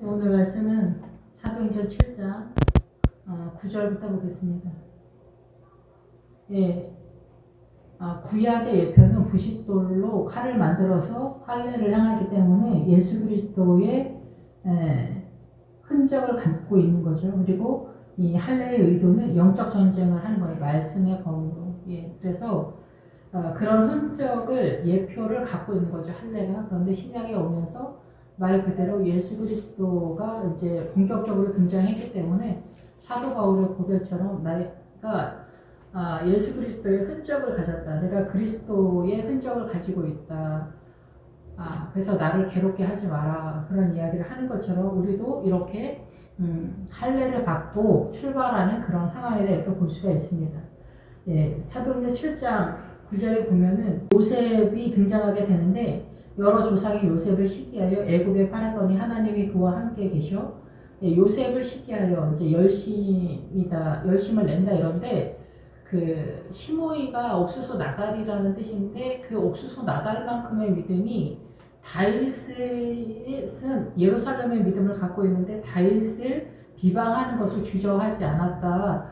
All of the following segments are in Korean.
오늘 말씀은 사도행전 7장 9절부터 보겠습니다. 예, 구약의 예표는 부싯돌로 칼을 만들어서 할례를 향하기 때문에 예수 그리스도의 흔적을 갖고 있는 거죠. 그리고 이 할례의 의도는 영적 전쟁을 하는 거예요. 말씀의 검으로. 예, 그래서 그런 흔적을 예표를 갖고 있는 거죠. 할례가. 그런데 신약에 오면서 말 그대로 예수 그리스도가 이제 본격적으로 등장했기 때문에 사도 바울의 고백처럼 내가 예수 그리스도의 흔적을 가졌다. 내가 그리스도의 흔적을 가지고 있다. 그래서 나를 괴롭게 하지 마라. 그런 이야기를 하는 것처럼 우리도 이렇게 할례를 받고 출발하는 그런 상황에 대해 이렇게 볼 수가 있습니다. 예, 사도행전 7장 9절에 보면은 요셉이 등장하게 되는데 여러 조상이 요셉을 시기하여 애굽에 팔았더니 하나님이 그와 함께 계셔. 예, 요셉을 시기하여 이제 열심을 낸다 이런데 그 시므이가 옥수수 나달이라는 뜻인데 그 옥수수 나달만큼의 믿음이 다윗은 예루살렘의 믿음을 갖고 있는데 다윗을 비방하는 것을 주저하지 않았다.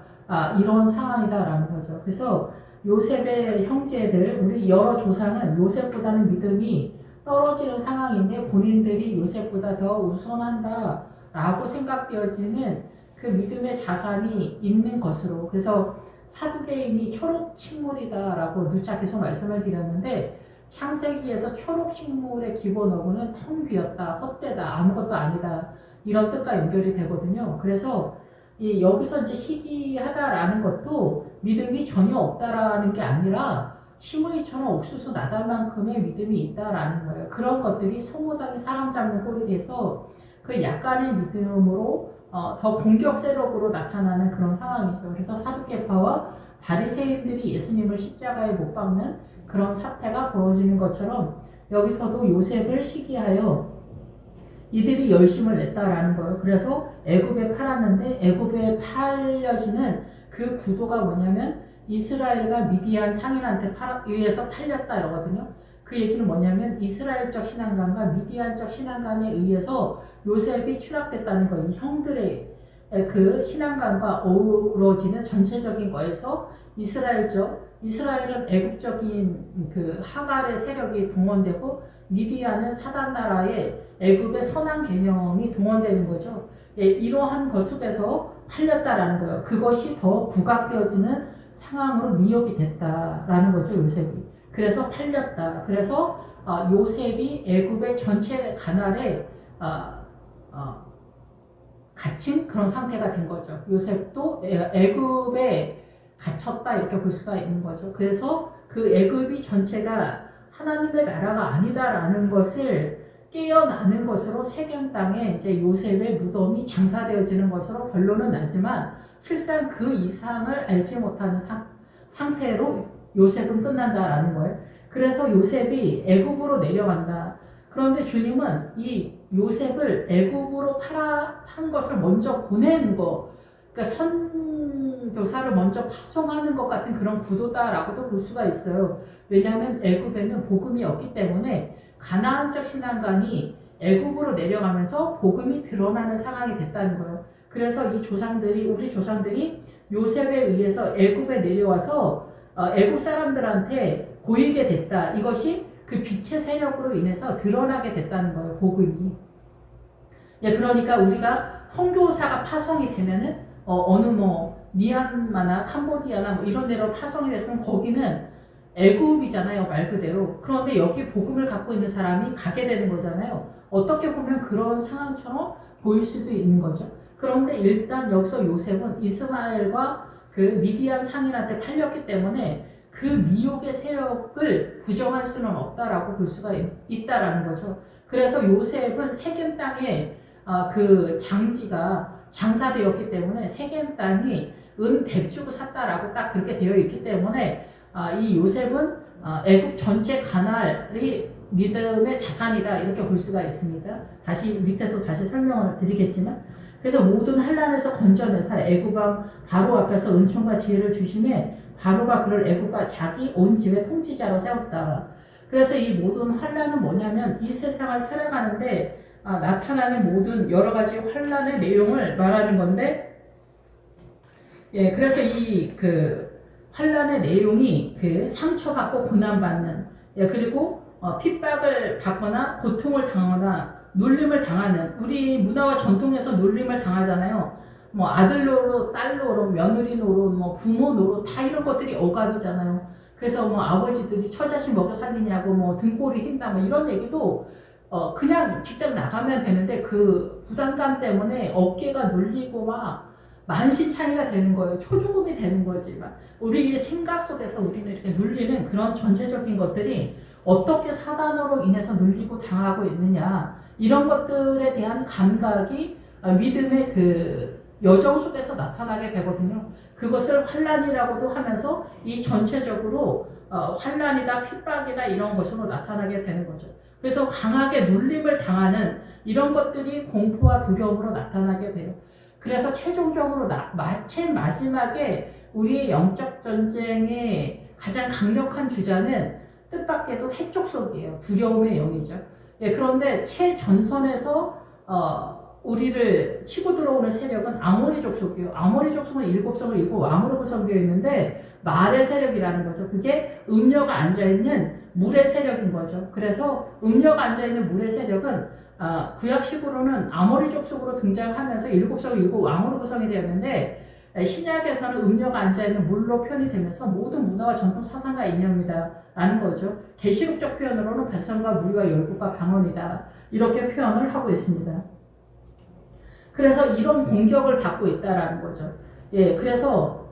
이런 상황이다라는 거죠. 그래서 요셉의 형제들, 우리 여러 조상은 요셉보다는 믿음이 떨어지는 상황인데 본인들이 요셉보다 더 우선한다라고 생각되어지는 그 믿음의 자산이 있는 것으로, 그래서 사두개인이 초록 식물이다라고 누차 계속 말씀을 드렸는데 창세기에서 초록 식물의 기본 어구는 텅 비었다, 헛되다, 아무것도 아니다 이런 뜻과 연결이 되거든요. 그래서 여기서 이제 시기하다라는 것도 믿음이 전혀 없다라는 게 아니라 시므이처럼 옥수수 나달만큼의 믿음이 있다라는 거예요. 그런 것들이 소모당이 사람 잡는 꼴이 돼서 그 약간의 믿음으로 더 공격 세력으로 나타나는 그런 상황이죠. 그래서 사두개파와 바리새인들이 예수님을 십자가에 못 박는 그런 사태가 벌어지는 것처럼 여기서도 요셉을 시기하여 이들이 열심을 냈다라는 거예요. 그래서 애굽에 팔았는데 애굽에 팔려지는 그 구도가 뭐냐면 이스라엘과 미디안 상인한테 의해서 팔렸다 이러거든요. 그 얘기는 뭐냐면 이스라엘적 신앙관과 미디안적 신앙관에 의해서 요셉이 추락됐다는 거예요. 형들의 그 신앙관과 어우러지는 전체적인 거에서 이스라엘은 애국적인 그 하갈의 세력이 동원되고 미디안은 사단 나라의 애굽의 선한 개념이 동원되는 거죠. 이러한 것 속에서 팔렸다라는 거예요. 그것이 더 부각되어지는 상황으로 미혹이 됐다라는 거죠, 요셉이. 그래서 팔렸다. 그래서 요셉이 애굽의 전체 가날에 갇힌 그런 상태가 된 거죠. 요셉도 애굽에 갇혔다 이렇게 볼 수가 있는 거죠. 그래서 그 애굽이 전체가 하나님의 나라가 아니다라는 것을 깨어나는 것으로 세겜 땅에 이제 요셉의 무덤이 장사되어지는 것으로 결론은 나지만 실상 그 이상을 알지 못하는 상태로 요셉은 끝난다라는 거예요. 그래서 요셉이 애굽으로 내려간다. 그런데 주님은 이 요셉을 애굽으로 판 것을 먼저 보낸 거, 그러니까 선교사를 먼저 파송하는 것 같은 그런 구도다라고도 볼 수가 있어요. 왜냐하면 애굽에는 복음이 없기 때문에 가나안적 신앙관이 애굽으로 내려가면서 복음이 드러나는 상황이 됐다는 거예요. 그래서 우리 조상들이 요셉에 의해서 애굽에 내려와서 애굽 사람들한테 보이게 됐다. 이것이 그 빛의 세력으로 인해서 드러나게 됐다는 거예요, 복음이. 그러니까 우리가 선교사가 파송이 되면은 어느 미얀마나 캄보디아나 이런 데로 파송이 됐으면 거기는 애굽이잖아요, 말 그대로. 그런데 여기 복음을 갖고 있는 사람이 가게 되는 거잖아요. 어떻게 보면 그런 상황처럼 보일 수도 있는 거죠. 그런데 일단 여기서 요셉은 이스마엘과 그 미디안 상인한테 팔렸기 때문에 그 미혹의 세력을 부정할 수는 없다라고 볼 수가 있다라는 거죠. 그래서 요셉은 세겜 땅에 그 장지가 장사되었기 때문에 세겜 땅이 은 100 주고 샀다라고 딱 그렇게 되어 있기 때문에 이 요셉은 애굽 전체 가날이 믿음의 자산이다 이렇게 볼 수가 있습니다. 밑에서 다시 설명을 드리겠지만, 그래서 모든 환난에서 건져내사 애굽왕 바로 앞에서 은총과 지혜를 주심에 바로가 그를 애굽과 자기 온 집의 통치자로 세웠다. 그래서 이 모든 환난은 뭐냐면 이 세상을 살아가는데 나타나는 모든 여러 가지 환란의 내용을 말하는 건데, 예, 그래서 이 그 환란의 내용이 그 상처받고 고난받는, 예, 그리고 핍박을 받거나 고통을 당하거나 눌림을 당하는, 우리 문화와 전통에서 눌림을 당하잖아요. 뭐 아들 노릇, 딸 노릇, 며느리 노릇, 뭐 부모 노릇 다 이런 것들이 억압이잖아요. 그래서 뭐 아버지들이 처자식 먹여 살리냐고 뭐 등골이 휜다 뭐 이런 얘기도 그냥 직접 나가면 되는데 그 부담감 때문에 어깨가 눌리고 막 만신창이가 되는 거예요. 초중급이 되는 거지. 막 우리의 생각 속에서 우리는 이렇게 눌리는 그런 전체적인 것들이 어떻게 사단으로 인해서 눌리고 당하고 있느냐, 이런 것들에 대한 감각이 믿음의 그 여정 속에서 나타나게 되거든요. 그것을 환란이라고도 하면서 이 전체적으로 환란이다, 핍박이다 이런 것으로 나타나게 되는 거죠. 그래서 강하게 눌림을 당하는 이런 것들이 공포와 두려움으로 나타나게 돼요. 그래서 최종적으로 제일 마지막에 우리의 영적 전쟁의 가장 강력한 주자는 뜻밖에도 핵족속이에요. 두려움의 영이죠. 예, 그런데 최전선에서 우리를 치고 들어오는 세력은 아모리 족속이에요. 아모리 족속은 7성을 이루고 왕으로 구성되어 있는데 말의 세력이라는 거죠. 그게 음녀가 앉아있는 물의 세력인 거죠. 그래서 음녀가 앉아있는 물의 세력은 구약식으로는 아모리 족속으로 등장하면서 7성을 이루고 왕으로 구성이 되었는데, 신약에서는 음녀가 앉아있는 물로 표현이 되면서 모든 문화와 전통 사상과 이념이다 라는 거죠. 계시록적 표현으로는 백성과 무리와 열국과 방언이다 이렇게 표현을 하고 있습니다. 그래서 이런 공격을 받고 있다라는 거죠. 예, 그래서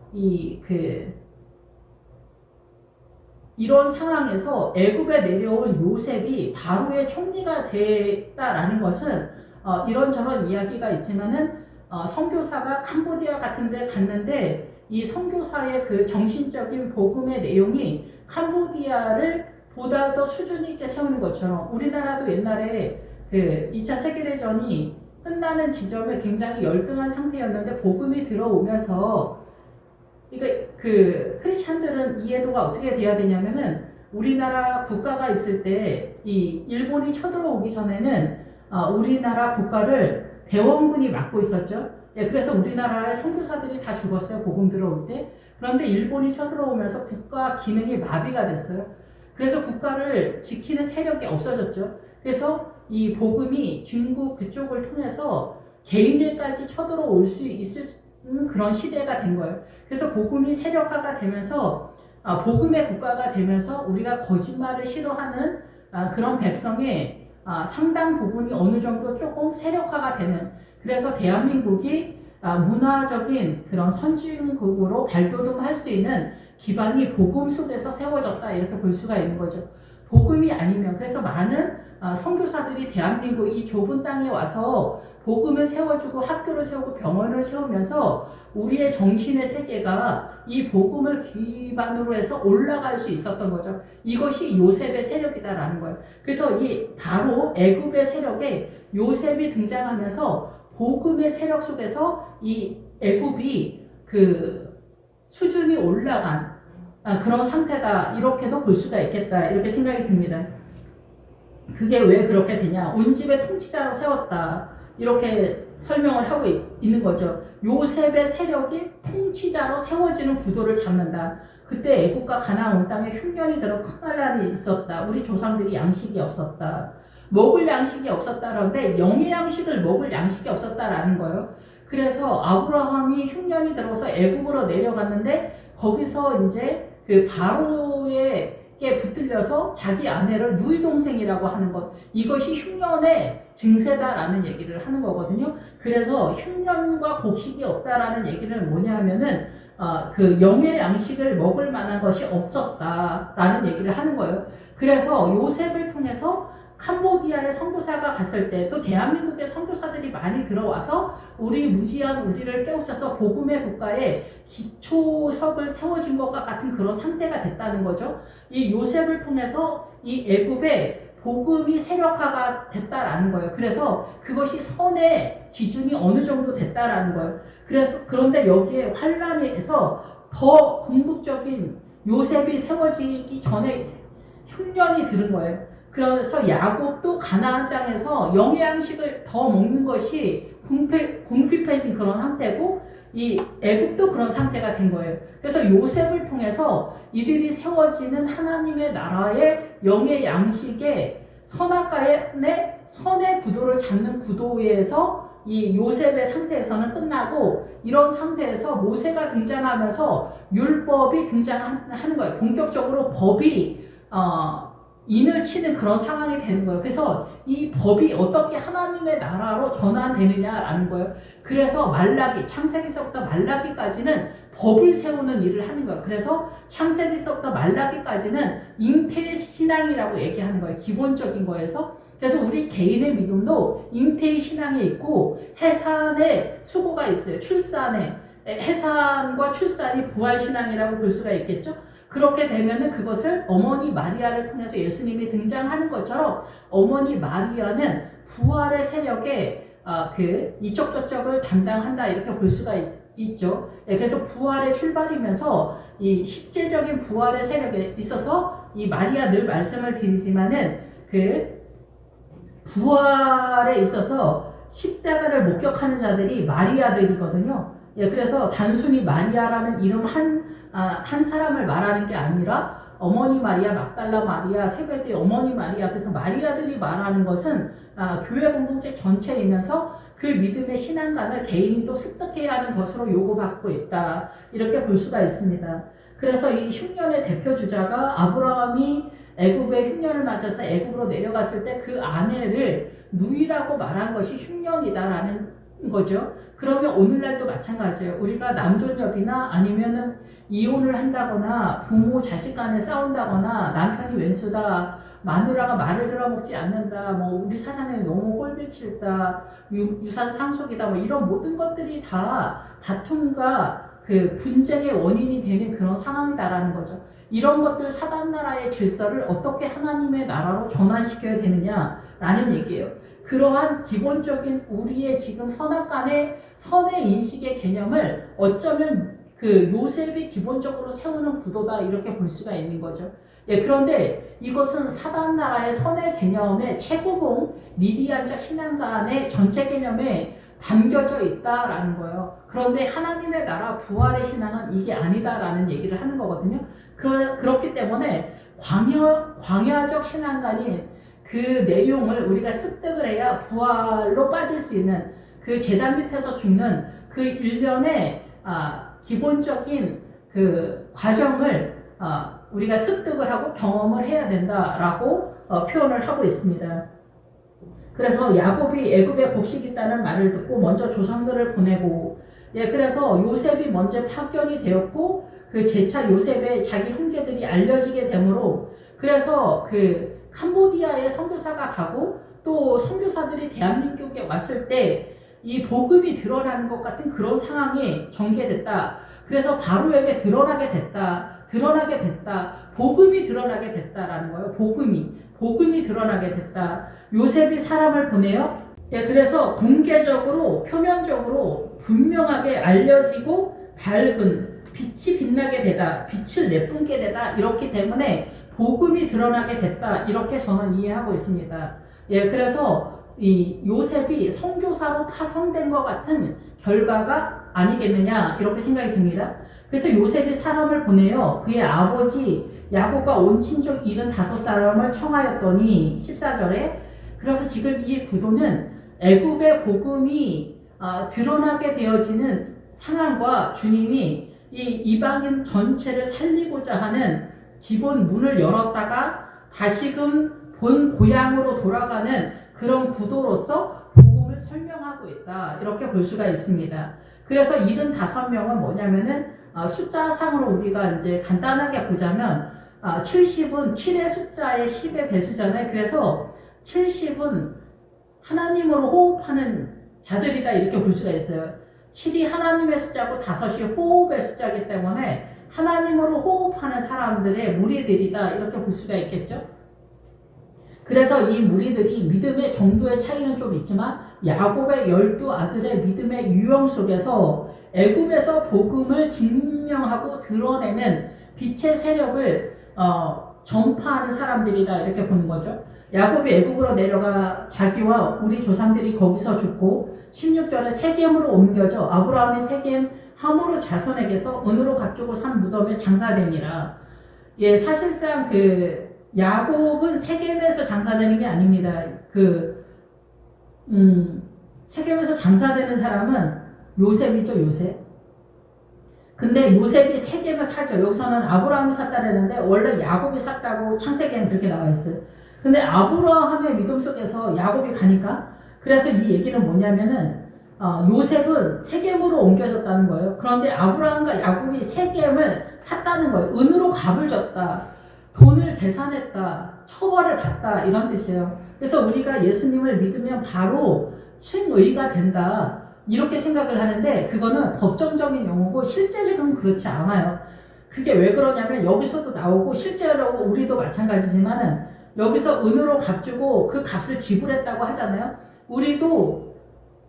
이런 상황에서 애굽에 내려온 요셉이 바로의 총리가 됐다라는 것은 이런저런 이야기가 있지만은 선교사가 캄보디아 같은 데 갔는데 이 선교사의 그 정신적인 복음의 내용이 캄보디아를 보다 더 수준 있게 세우는 것처럼, 우리나라도 옛날에 그 2차 세계대전이 끝나는 지점에 굉장히 열등한 상태였는데 복음이 들어오면서, 그러니까 그 크리스찬들은 이해도가 어떻게 돼야 되냐면은, 우리나라 국가가 있을 때 이 일본이 쳐들어오기 전에는 우리나라 국가를 대원군이 맡고 있었죠. 예, 그래서 우리나라의 선교사들이 다 죽었어요. 복음 들어올 때. 그런데 일본이 쳐들어오면서 국가 기능이 마비가 됐어요. 그래서 국가를 지키는 세력이 없어졌죠. 그래서 이 복음이 중국 그쪽을 통해서 개인들까지 쳐들어올 수 있을 그런 시대가 된 거예요. 그래서 복음이 세력화가 되면서 복음의 국가가 되면서 우리가 거짓말을 싫어하는 그런 백성의 상당 부분이 어느 정도 조금 세력화가 되는, 그래서 대한민국이 문화적인 그런 선진국으로 발돋움할 수 있는 기반이 복음 속에서 세워졌다 이렇게 볼 수가 있는 거죠. 복음이 아니면, 그래서 많은 선교사들이 대한민국 이 좁은 땅에 와서 복음을 세워주고 학교를 세우고 병원을 세우면서 우리의 정신의 세계가 이 복음을 기반으로 해서 올라갈 수 있었던 거죠. 이것이 요셉의 세력이다라는 거예요. 그래서 이 바로 애굽의 세력에 요셉이 등장하면서 복음의 세력 속에서 이 애굽이 그 수준이 올라간 그런 상태다 이렇게도 볼 수가 있겠다 이렇게 생각이 듭니다. 그게 왜 그렇게 되냐, 온 집의 통치자로 세웠다 이렇게 설명을 하고 있는 거죠. 요셉의 세력이 통치자로 세워지는 구도를 잡는다. 그때 애국과 가나안 온 땅에 흉년이 들어 큰 환란이 있었다. 우리 조상들이 양식이 없었다. 먹을 양식이 없었다는데 영의 양식을 먹을 양식이 없었다라는 거예요. 그래서 아브라함이 흉년이 들어서 애국으로 내려갔는데 거기서 이제 그 바로에게 붙들려서 자기 아내를 누이 동생이라고 하는 것, 이것이 흉년의 증세다라는 얘기를 하는 거거든요. 그래서 흉년과 곡식이 없다라는 얘기는 뭐냐면은 그 영의 양식을 먹을 만한 것이 없었다라는 얘기를 하는 거예요. 그래서 요셉을 통해서 캄보디아에 선교사가 갔을 때, 또 대한민국에 선교사들이 많이 들어와서 우리 무지한 우리를 깨우쳐서 복음의 국가에 기초석을 세워준 것과 같은 그런 상태가 됐다는 거죠. 이 요셉을 통해서 이 애굽에 복음이 세력화가 됐다라는 거예요. 그래서 그것이 선의 기준이 어느 정도 됐다라는 거예요. 그런데 여기에 환란에서 더 궁극적인 요셉이 세워지기 전에 흉년이 들은 거예요. 그래서 야곱도 가나안 땅에서 영의 양식을 더 먹는 것이 궁핍해진 그런 상태고 이 애굽도 그런 상태가 된 거예요. 그래서 요셉을 통해서 이들이 세워지는 하나님의 나라의 영의 양식의 선악과의 선의 구도를 잡는 구도에서 이 요셉의 상태에서는 끝나고 이런 상태에서 모세가 등장하면서 율법이 등장하는 거예요. 본격적으로 법이 인을 치는 그런 상황이 되는 거예요. 그래서 이 법이 어떻게 하나님의 나라로 전환되느냐라는 거예요. 그래서 창세기서부터 말라기까지는 법을 세우는 일을 하는 거예요. 그래서 창세기서부터 말라기까지는 잉태의 신앙이라고 얘기하는 거예요. 기본적인 거에서. 그래서 우리 개인의 믿음도 잉태의 신앙이 있고 해산의 수고가 있어요. 해산과 출산이 부활신앙이라고 볼 수가 있겠죠. 그렇게 되면은 그것을 어머니 마리아를 통해서 예수님이 등장하는 것처럼 어머니 마리아는 부활의 세력에 이쪽 저쪽을 담당한다 이렇게 볼 수가 있죠. 그래서 부활의 출발이면서 이 실제적인 부활의 세력에 있어서 이 마리아 늘 말씀을 드리지만은 부활에 있어서 십자가를 목격하는 자들이 마리아들이거든요. 그래서 단순히 마리아라는 이름 한 사람을 말하는 게 아니라 어머니 마리아, 막달라 마리아, 세베대 어머니 마리아, 그래서 마리아들이 말하는 것은 교회 공동체 전체이면서 그 믿음의 신앙관을 개인이 또 습득해야 하는 것으로 요구받고 있다. 이렇게 볼 수가 있습니다. 그래서 이 흉년의 대표 주자가 아브라함이 애굽의 흉년을 맞아서 애굽으로 내려갔을 때 그 아내를 누이라고 말한 것이 흉년이다라는 거죠. 그러면 오늘날도 마찬가지예요. 우리가 남존여비나 아니면은 이혼을 한다거나 부모 자식 간에 싸운다거나 남편이 왼수다, 마누라가 말을 들어먹지 않는다, 뭐 우리 사장님이 너무 꼴보기 싫다, 유산 상속이다, 뭐 이런 모든 것들이 다 다툼과 분쟁의 원인이 되는 그런 상황이다라는 거죠. 이런 것들 사단 나라의 질서를 어떻게 하나님의 나라로 전환시켜야 되느냐라는 얘기예요. 그러한 기본적인 우리의 지금 선악간의 선의 인식의 개념을 어쩌면 요셉이 기본적으로 세우는 구도다 이렇게 볼 수가 있는 거죠. 그런데 이것은 사단 나라의 선의 개념의 최고봉 미디안적 신앙관의 전체 개념에 담겨져 있다라는 거예요. 그런데 하나님의 나라 부활의 신앙은 이게 아니다라는 얘기를 하는 거거든요. 그렇기 때문에 광야적 신앙관인 그 내용을 우리가 습득을 해야 부활로 빠질 수 있는 그 제단 밑에서 죽는 그 일련의 기본적인 그 과정을 우리가 습득을 하고 경험을 해야 된다라고 표현을 하고 있습니다. 그래서 야곱이 애굽에 곡식이 있다는 말을 듣고 먼저 조상들을 보내고 그래서 요셉이 먼저 파견이 되었고 그 재차 요셉의 자기 형제들이 알려지게 되므로 그래서 캄보디아에 선교사가 가고 또 선교사들이 대한민국에 왔을 때 이 복음이 드러나는 것 같은 그런 상황이 전개됐다. 그래서 바로에게 드러나게 됐다. 복음이 드러나게 됐다라는 거예요. 복음이 드러나게 됐다. 요셉이 사람을 보내요. 그래서 공개적으로 표면적으로 분명하게 알려지고 밝은 빛이 빛나게 되다. 빛을 내뿜게 되다. 이렇기 때문에 복음이 드러나게 됐다. 이렇게 저는 이해하고 있습니다. 그래서 이 요셉이 선교사로 파송된 것 같은 결과가 아니겠느냐 이렇게 생각이 듭니다. 그래서 요셉이 사람을 보내요. 그의 아버지 야곱과 온 친족 75사람을 청하였더니 14절에 그래서 지금 이 구도는 애굽의 복음이 드러나게 되어지는 상황과 주님이 이 이방인 전체를 살리고자 하는 기본 문을 열었다가 다시금 본 고향으로 돌아가는 그런 구도로서 복음을 설명하고 있다. 이렇게 볼 수가 있습니다. 그래서 75명은 뭐냐면은 숫자상으로 우리가 이제 간단하게 보자면 70은 7의 숫자의 10의 배수잖아요. 그래서 70은 하나님으로 호흡하는 자들이다. 이렇게 볼 수가 있어요. 7이 하나님의 숫자고 5이 호흡의 숫자이기 때문에 하나님으로 호흡하는 사람들의 무리들이다. 이렇게 볼 수가 있겠죠. 그래서 이 무리들이 믿음의 정도의 차이는 좀 있지만 야곱의 12아들의 믿음의 유형 속에서 애굽에서 복음을 증명하고 드러내는 빛의 세력을 전파하는 사람들이다 이렇게 보는 거죠. 야곱이 애굽으로 내려가 자기와 우리 조상들이 거기서 죽고 16절에 세겜으로 옮겨져 아브라함의 세겜 하모르 자손에게서 은으로 값주고 산 무덤에 장사됨이라. 예, 사실상 그 야곱은 세겜에서 장사되는 게 아닙니다. 세겜에서 장사되는 사람은 요셉이죠, 요셉. 근데 요셉이 세겜을 사죠. 여기서는 아브라함이 샀다랬는데 원래 야곱이 샀다고 창세기에는 그렇게 나와 있어요. 근데 아브라함의 믿음 속에서 야곱이 가니까, 그래서 이 얘기는 뭐냐면은 요셉은 세겜으로 옮겨졌다는 거예요. 그런데 아브라함과 야곱이 세겜을 샀다는 거예요. 은으로 값을 줬다, 돈을 계산했다, 처벌을 받다, 이런 뜻이에요. 그래서 우리가 예수님을 믿으면 바로 칭의가 된다, 이렇게 생각을 하는데 그거는 법정적인 용어고 실제적으로 그렇지 않아요. 그게 왜 그러냐면 여기서도 나오고 실제로 우리도 마찬가지지만은 여기서 은으로 값주고 그 값을 지불했다고 하잖아요. 우리도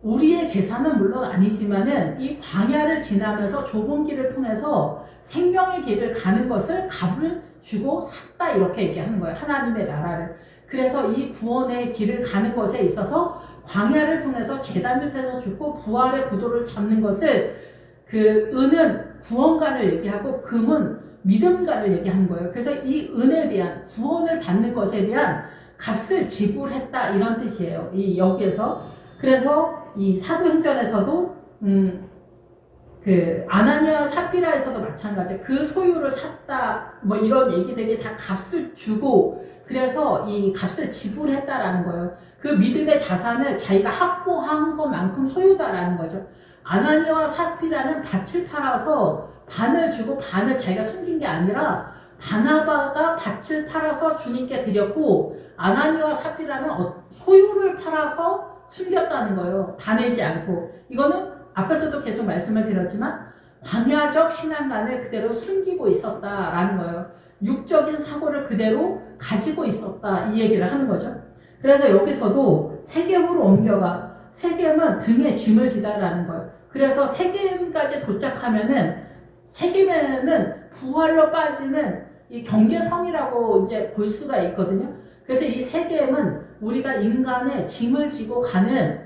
우리의 계산은 물론 아니지만은 이 광야를 지나면서 좁은 길을 통해서 생명의 길을 가는 것을 값을 주고 샀다, 이렇게 얘기하는 거예요. 하나님의 나라를. 그래서 이 구원의 길을 가는 것에 있어서 광야를 통해서 제단 밑에서 죽고 부활의 구도를 잡는 것을, 그 은은 구원관을 얘기하고 금은 믿음관을 얘기하는 거예요. 그래서 이 은에 대한, 구원을 받는 것에 대한 값을 지불했다, 이런 뜻이에요. 이 여기에서. 그래서 이 사도행전에서도 그 아나니아 사피라에서도 마찬가지, 그 소유를 샀다, 뭐 이런 얘기들이 다 값을 주고, 그래서 이 값을 지불했다라는 거예요. 그 믿음의 자산을 자기가 확보한 것만큼 소유다라는 거죠. 아나니아와 사피라는 밭을 팔아서 반을 주고 반을 자기가 숨긴 게 아니라 바나바가 밭을 팔아서 주님께 드렸고, 아나니아와 사피라는 소유를 팔아서 숨겼다는 거예요. 다 내지 않고. 이거는 앞에서도 계속 말씀을 드렸지만 광야적 신앙관을 그대로 숨기고 있었다라는 거예요. 육적인 사고를 그대로 가지고 있었다, 이 얘기를 하는 거죠. 그래서 여기서도 세겜으로 옮겨가, 세겜은 등에 짐을 지다라는 거예요. 그래서 세겜까지 도착하면은, 세겜에는 부활로 빠지는 이 경계성이라고 이제 볼 수가 있거든요. 그래서 이 세겜은 우리가 인간의 짐을 지고 가는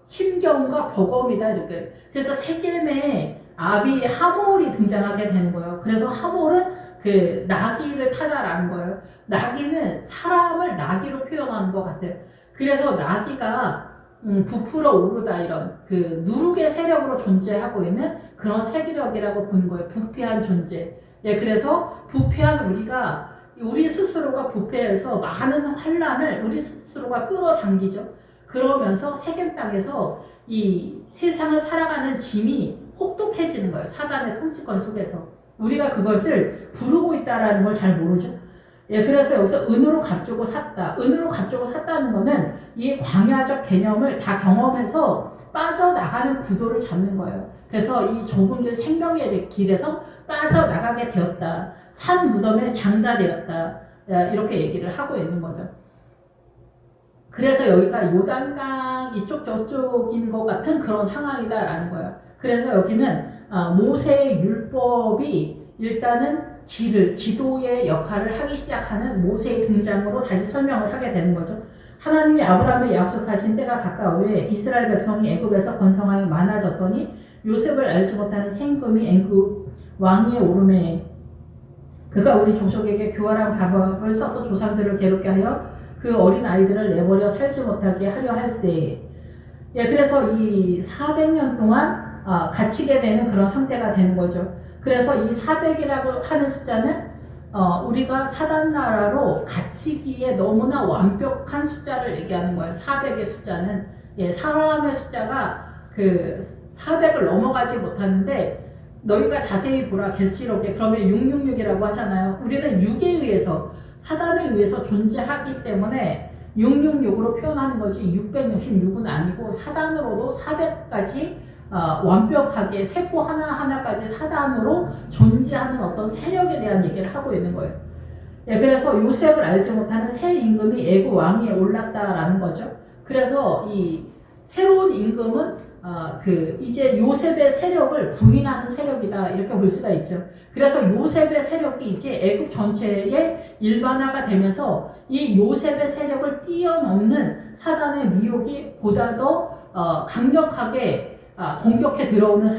힘겨움과 버거움이다, 이렇게. 그래서 세겜에 아비 하몰이 등장하게 되는 거예요. 그래서 하몰은 그 나귀를 타다라는 거예요. 나귀는 사람을 나귀로 표현하는 것 같아요. 그래서 나귀가 부풀어 오르다, 이런 그 누룩의 세력으로 존재하고 있는 그런 세력이라고 보는 거예요. 부패한 존재. 예, 그래서 부패한 우리가, 우리 스스로가 부패해서 많은 환란을 우리 스스로가 끌어당기죠. 그러면서 세겜 땅에서 이 세상을 살아가는 짐이 혹독해지는 거예요. 사단의 통치권 속에서. 우리가 그것을 부르고 있다라는 걸 잘 모르죠. 예, 그래서 여기서 은으로 값주고 샀다. 은으로 값주고 샀다는 거는 이 광야적 개념을 다 경험해서 빠져나가는 구도를 잡는 거예요. 그래서 이 좁은 길, 생명의 길에서 빠져나가게 되었다. 산 무덤에 장사되었다. 이렇게 얘기를 하고 있는 거죠. 그래서 여기가 요단강 이쪽 저쪽인 것 같은 그런 상황이다라는 거예요. 그래서 여기는 모세의 율법이 일단은 지도의 역할을 하기 시작하는 모세의 등장으로 다시 설명을 하게 되는 거죠. 하나님이 아브라함에 약속하신 때가 가까우에 이스라엘 백성이 애굽에서 번성하여 많아졌더니 요셉을 알지 못하는 생금이 애굽 왕위에 오르매 그가 우리 족속에게 교활한 방법을 써서 조상들을 괴롭게 하여 그 어린 아이들을 내버려 살지 못하게 하려 할세. 예, 그래서 이 400년 동안 갇히게 되는 그런 상태가 되는 거죠. 그래서 이 400이라고 하는 숫자는 우리가 사단 나라로 갇히기에 너무나 완벽한 숫자를 얘기하는 거예요. 400의 숫자는, 예, 사람의 숫자가 그 400을 넘어가지 못하는데, 너희가 자세히 보라 계시록에 그러면 666이라고 하잖아요. 우리는 6에 의해서, 사단에 의해서 존재하기 때문에 666으로 표현하는 거지 666은 아니고 사단으로도 400까지 완벽하게 세포 하나하나까지 사단으로 존재하는 어떤 세력에 대한 얘기를 하고 있는 거예요. 예, 그래서 요셉을 알지 못하는 새 임금이 애굽 왕위에 올랐다라는 거죠. 그래서 이 새로운 임금은 이제 요셉의 세력을 부인하는 세력이다 이렇게 볼 수가 있죠. 그래서 요셉의 세력이 이제 애굽 전체에 일반화가 되면서 이 요셉의 세력을 뛰어넘는 사단의 미혹이 보다 더 강력하게 공격해 들어오는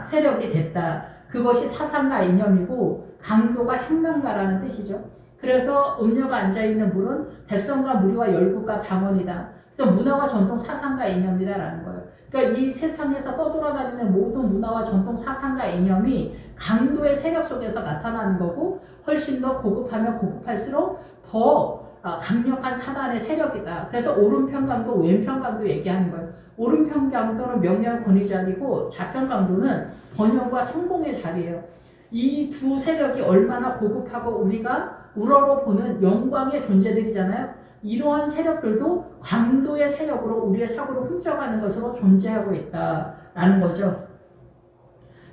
세력이 됐다. 그것이 사상과 이념이고 강도가 혁명가라는 뜻이죠. 그래서 음료가 앉아있는 물은 백성과 무리와 열국과 방언이다. 그래서 문화와 전통 사상과 이념이다라는 거예요. 그러니까 이 세상에서 떠돌아다니는 모든 문화와 전통 사상과 이념이 강도의 세력 속에서 나타나는 거고 훨씬 더 고급하면 고급할수록 더 강력한 사단의 세력이다. 그래서 오른편 강도, 왼편 강도 얘기하는 거예요. 오른편 강도는 명예와 권위 자리고 좌편 강도는 번영과 성공의 자리예요. 이 두 세력이 얼마나 고급하고 우리가 우러러 보는 영광의 존재들이잖아요. 이러한 세력들도 강도의 세력으로 우리의 사고를 훔쳐가는 것으로 존재하고 있다라는 거죠.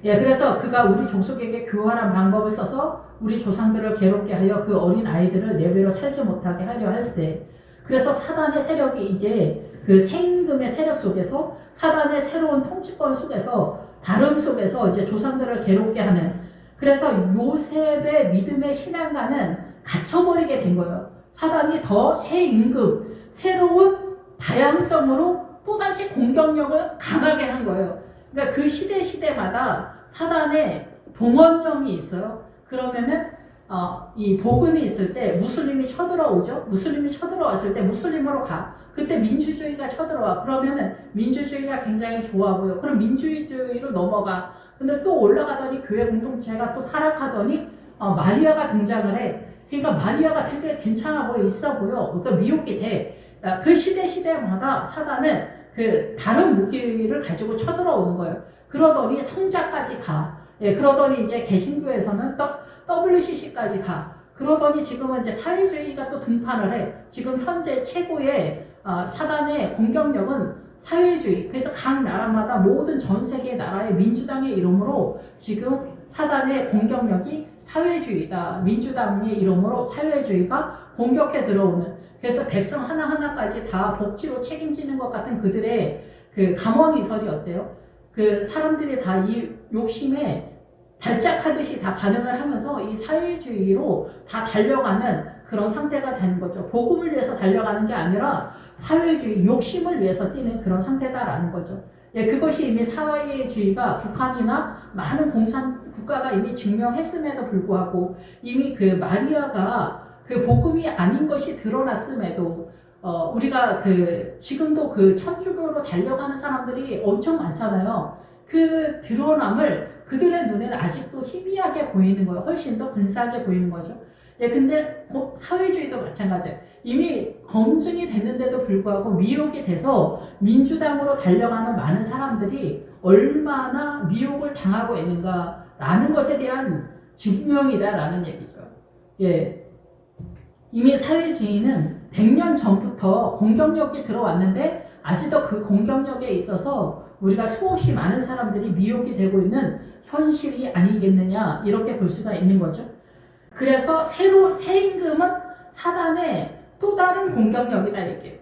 예, 그래서 그가 우리 족속에게 교활한 방법을 써서 우리 조상들을 괴롭게 하여 그 어린 아이들을 내외로 살지 못하게 하려 할세. 그래서 사단의 세력이 이제 그 세임금의 세력 속에서 사단의 새로운 통치권 속에서 다름 속에서 이제 조상들을 괴롭게 하는, 그래서 요셉의 믿음의 신앙과는 갇혀버리게 된 거예요. 사단이 더 새 임금, 새로운 다양성으로 또다시 공격력을 강하게 한 거예요. 그러니까 그 시대마다 사단의 동원령이 있어요. 그러면은 이 복음이 있을 때 무슬림이 쳐들어오죠. 무슬림이 쳐들어왔을 때 무슬림으로 가. 그때 민주주의가 쳐들어와. 그러면은 민주주의가 굉장히 좋아 보여. 그럼 민주주의로 넘어가. 근데 또 올라가더니 교회 공동체가 또 타락하더니 마리아가 등장을 해. 그러니까 마리아가 되게 괜찮아 보여, 있어 보여. 그러니까 미혹이 돼. 그 시대마다 사단은 그 다른 무기를 가지고 쳐들어오는 거예요. 그러더니 성자까지 가. 예, 그러더니 이제 개신교에서는 WCC까지 가. 그러더니 지금은 이제 사회주의가 또 등판을 해. 지금 현재 최고의 사단의 공격력은 사회주의. 그래서 각 나라마다 모든 전 세계 나라의 민주당의 이름으로 지금 사단의 공격력이 사회주의다. 민주당의 이름으로 사회주의가 공격해 들어오는. 그래서 백성 하나하나까지 다 복지로 책임지는 것 같은 그들의 그 감언이설이 어때요? 그 사람들이 다 이 욕심에 발작하듯이 다 반응을 하면서 이 사회주의로 다 달려가는 그런 상태가 되는 거죠. 복음을 위해서 달려가는 게 아니라 사회주의, 욕심을 위해서 뛰는 그런 상태다라는 거죠. 예, 그것이 이미 사회주의가 북한이나 많은 공산 국가가 이미 증명했음에도 불구하고 이미 그 마리아가 그 복음이 아닌 것이 드러났음에도 우리가 지금도 그 천주교로 달려가는 사람들이 엄청 많잖아요. 그 드러남을 그들의 눈에는 아직도 희미하게 보이는 거예요. 훨씬 더 근사하게 보이는 거죠. 예, 근데 사회주의도 마찬가지예요. 이미 검증이 됐는데도 불구하고 미혹이 돼서 민주당으로 달려가는 많은 사람들이 얼마나 미혹을 당하고 있는가라는 것에 대한 증명이다라는 얘기죠. 예. 이미 사회주의는 100년 전부터 공격력이 들어왔는데 아직도 그 공격력에 있어서 우리가 수없이 많은 사람들이 미혹이 되고 있는 현실이 아니겠느냐 이렇게 볼 수가 있는 거죠. 그래서 새 임금은 사단의 또 다른 공격력이다 이렇게요.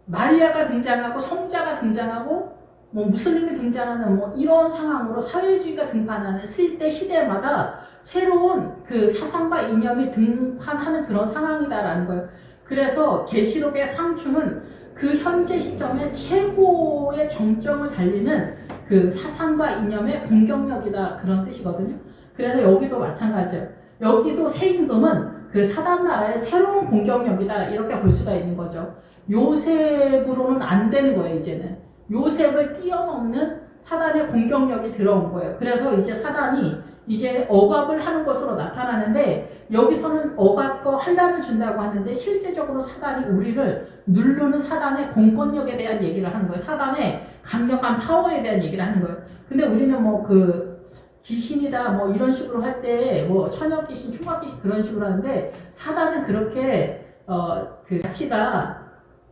마리아가 등장하고 성자가 등장하고 뭐 무슬림이 등장하는 뭐 이런 상황으로 사회주의가 등판하는 시대마다 새로운 그 사상과 이념이 등판하는 그런 상황이다라는 거예요. 그래서 계시록의 황충은 그 현재 시점에 최고의 정점을 달리는 그 사상과 이념의 공격력이다 그런 뜻이거든요. 그래서 여기도 마찬가지예요. 여기도 새 임금은 그 사단 나라의 새로운 공격력이다 이렇게 볼 수가 있는 거죠. 요셉으로는 안 되는 거예요. 이제는 요셉을 뛰어넘는 사단의 공격력이 들어온 거예요. 그래서 이제 사단이 이제 억압을 하는 것으로 나타나는데 여기서는 억압과 환란을 준다고 하는데 실제적으로 사단이 우리를 누르는 사단의 공권력에 대한 얘기를 하는 거예요. 사단의 강력한 파워에 대한 얘기를 하는 거예요. 근데 우리는 뭐 귀신이다 뭐 이런 식으로 할 때 뭐 천역 귀신, 총각 귀신 그런 식으로 하는데 사단은 그렇게 그 가치가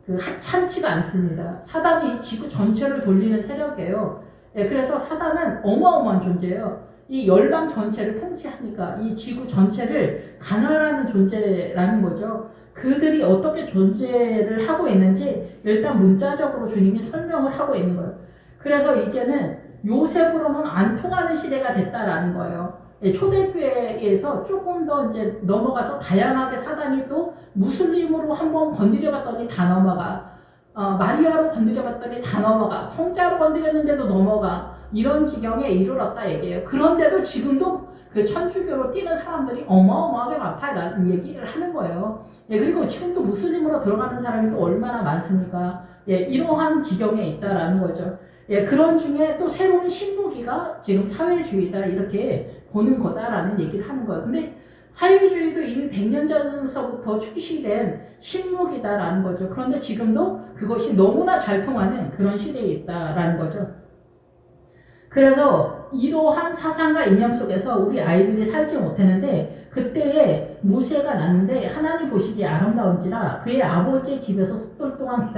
하찮지가 않습니다. 사단이 이 지구 전체를 돌리는 세력이에요. 예, 그래서 사단은 어마어마한 존재예요. 이 열방 전체를 통치하니까 이 지구 전체를 관할하는 존재라는 거죠. 그들이 어떻게 존재를 하고 있는지 일단 문자적으로 주님이 설명을 하고 있는 거예요. 그래서 이제는 요셉으로는 안 통하는 시대가 됐다라는 거예요. 초대교회에서 조금 더 이제 넘어가서 다양하게 사단이 또 무슬림으로 한번 건드려봤더니 다 넘어가. 마리아로 건드려봤더니 다 넘어가. 성자로 건드렸는데도 넘어가. 이런 지경에 이르렀다 얘기예요. 그런데도 지금도 그 천주교로 뛰는 사람들이 어마어마하게 많다라는 얘기를 하는 거예요. 그리고 지금도 무슬림으로 들어가는 사람이 또 얼마나 많습니까? 이러한 지경에 있다라는 거죠. 그런 중에 또 새로운 신무기가 지금 사회주의다 이렇게 보는 거다라는 얘기를 하는 거예요. 근데 사회주의도 이미 100년 전서부터 출시된 신무기다라는 거죠. 그런데 지금도 그것이 너무나 잘 통하는 그런 시대에 있다라는 거죠. 그래서 이러한 사상과 이념 속에서 우리 아이들이 살지 못했는데 그때에 모세가 났는데 하나님 보시기에 아름다운지라 그의 아버지의 집에서 석달 동안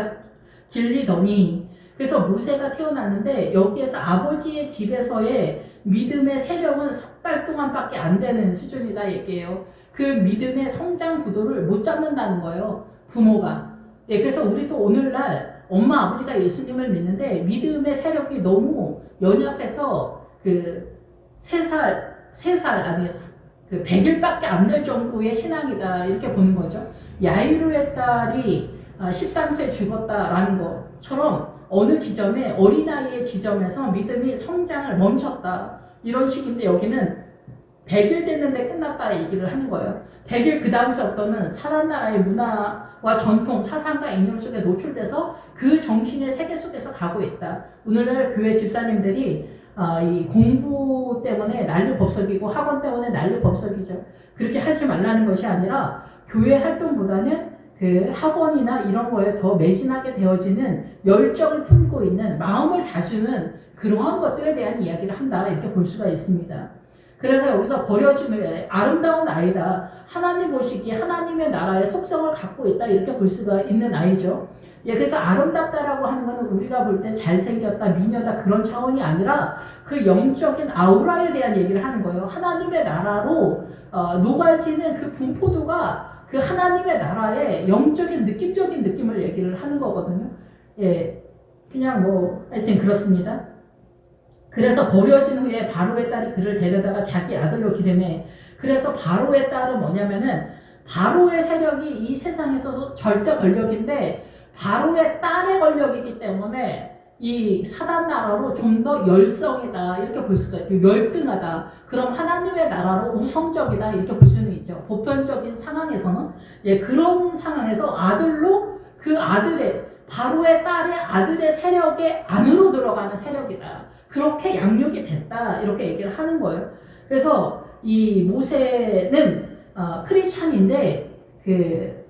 길리더니 그래서 모세가 태어났는데 여기에서 아버지의 집에서의 믿음의 세력은 석 달 동안밖에 안 되는 수준이다 얘기해요. 그 믿음의 성장 구도를 못 잡는다는 거예요. 부모가. 그래서 우리도 오늘날 엄마 아버지가 예수님을 믿는데 믿음의 세력이 너무 연약해서 그 3살 아니 그 100일밖에 안 될 정도의 신앙이다 이렇게 보는 거죠. 야이로의 딸이 13세에 죽었다라는 것처럼 어느 지점에 어린아이의 지점에서 믿음이 성장을 멈췄다 이런 식인데 여기는 100일 됐는데 끝났다 얘기를 하는 거예요. 100일 그 다음부터는 사단나라의 문화와 전통, 사상과 이념 속에 노출돼서 그 정신의 세계 속에서 가고 있다. 오늘날 교회 집사님들이 이 공부 때문에 난리법석이고 학원 때문에 난리법석이죠. 그렇게 하지 말라는 것이 아니라 교회 활동보다는 그 학원이나 이런 거에 더 매진하게 되어지는 열정을 품고 있는 마음을 다스리는 그러한 것들에 대한 이야기를 한다 이렇게 볼 수가 있습니다. 그래서 여기서 버려진 후에 아름다운 아이다. 하나님 보시기에 하나님의 나라의 속성을 갖고 있다 이렇게 볼 수가 있는 아이죠. 그래서 아름답다라고 하는 것은 우리가 볼 때 잘생겼다, 미녀다 그런 차원이 아니라 그 영적인 아우라에 대한 얘기를 하는 거예요. 하나님의 나라로 녹아지는 그 분포도가 그 하나님의 나라의 영적인 느낌적인 느낌을 얘기를 하는 거거든요. 그냥 뭐 하여튼 그렇습니다. 그래서 버려진 후에 바로의 딸이 그를 데려다가 자기 아들로 기르매. 그래서 바로의 딸은 뭐냐면은 바로의 세력이 이 세상에서 절대 권력인데 바로의 딸의 권력이기 때문에 이 사단 나라로 좀 더 열성이다 이렇게 볼 수가 있고 열등하다. 그럼 하나님의 나라로 우성적이다 이렇게 볼 수는 있죠. 보편적인 상황에서는 그런 상황에서 아들로 그 아들의 바로의 딸의 아들의 세력의 안으로 들어가는 세력이다. 그렇게 양육이 됐다 이렇게 얘기를 하는 거예요. 그래서 이 모세는 크리스찬인데 그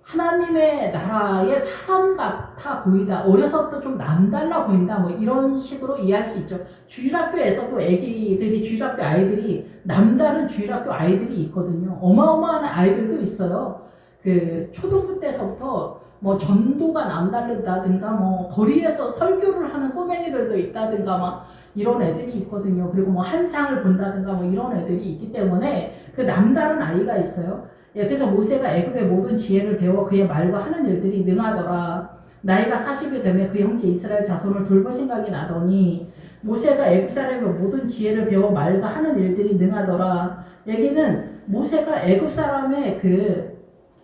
하나님의 나라의 사람 같아 보이다. 어려서부터 좀 남달라 보인다. 뭐 이런 식으로 이해할 수 있죠. 주일학교에서도 애기들이 주일학교 아이들이 남다른 주일학교 아이들이 있거든요. 어마어마한 아이들도 있어요. 그 초등부 때서부터 뭐 전도가 남다르다든가 뭐 거리에서 설교를 하는 꼬맹이들도 있다든가 막 이런 애들이 있거든요. 그리고 뭐 한상을 본다든가 뭐 이런 애들이 있기 때문에 그 남다른 아이가 있어요. 그래서 모세가 애굽의 모든 지혜를 배워 그의 말과 하는 일들이 능하더라. 나이가 40이 되면 그 형제 이스라엘 자손을 돌볼 생각이 나더니 모세가 애굽 사람의 모든 지혜를 배워 말과 하는 일들이 능하더라. 여기는 모세가 애굽 사람의 그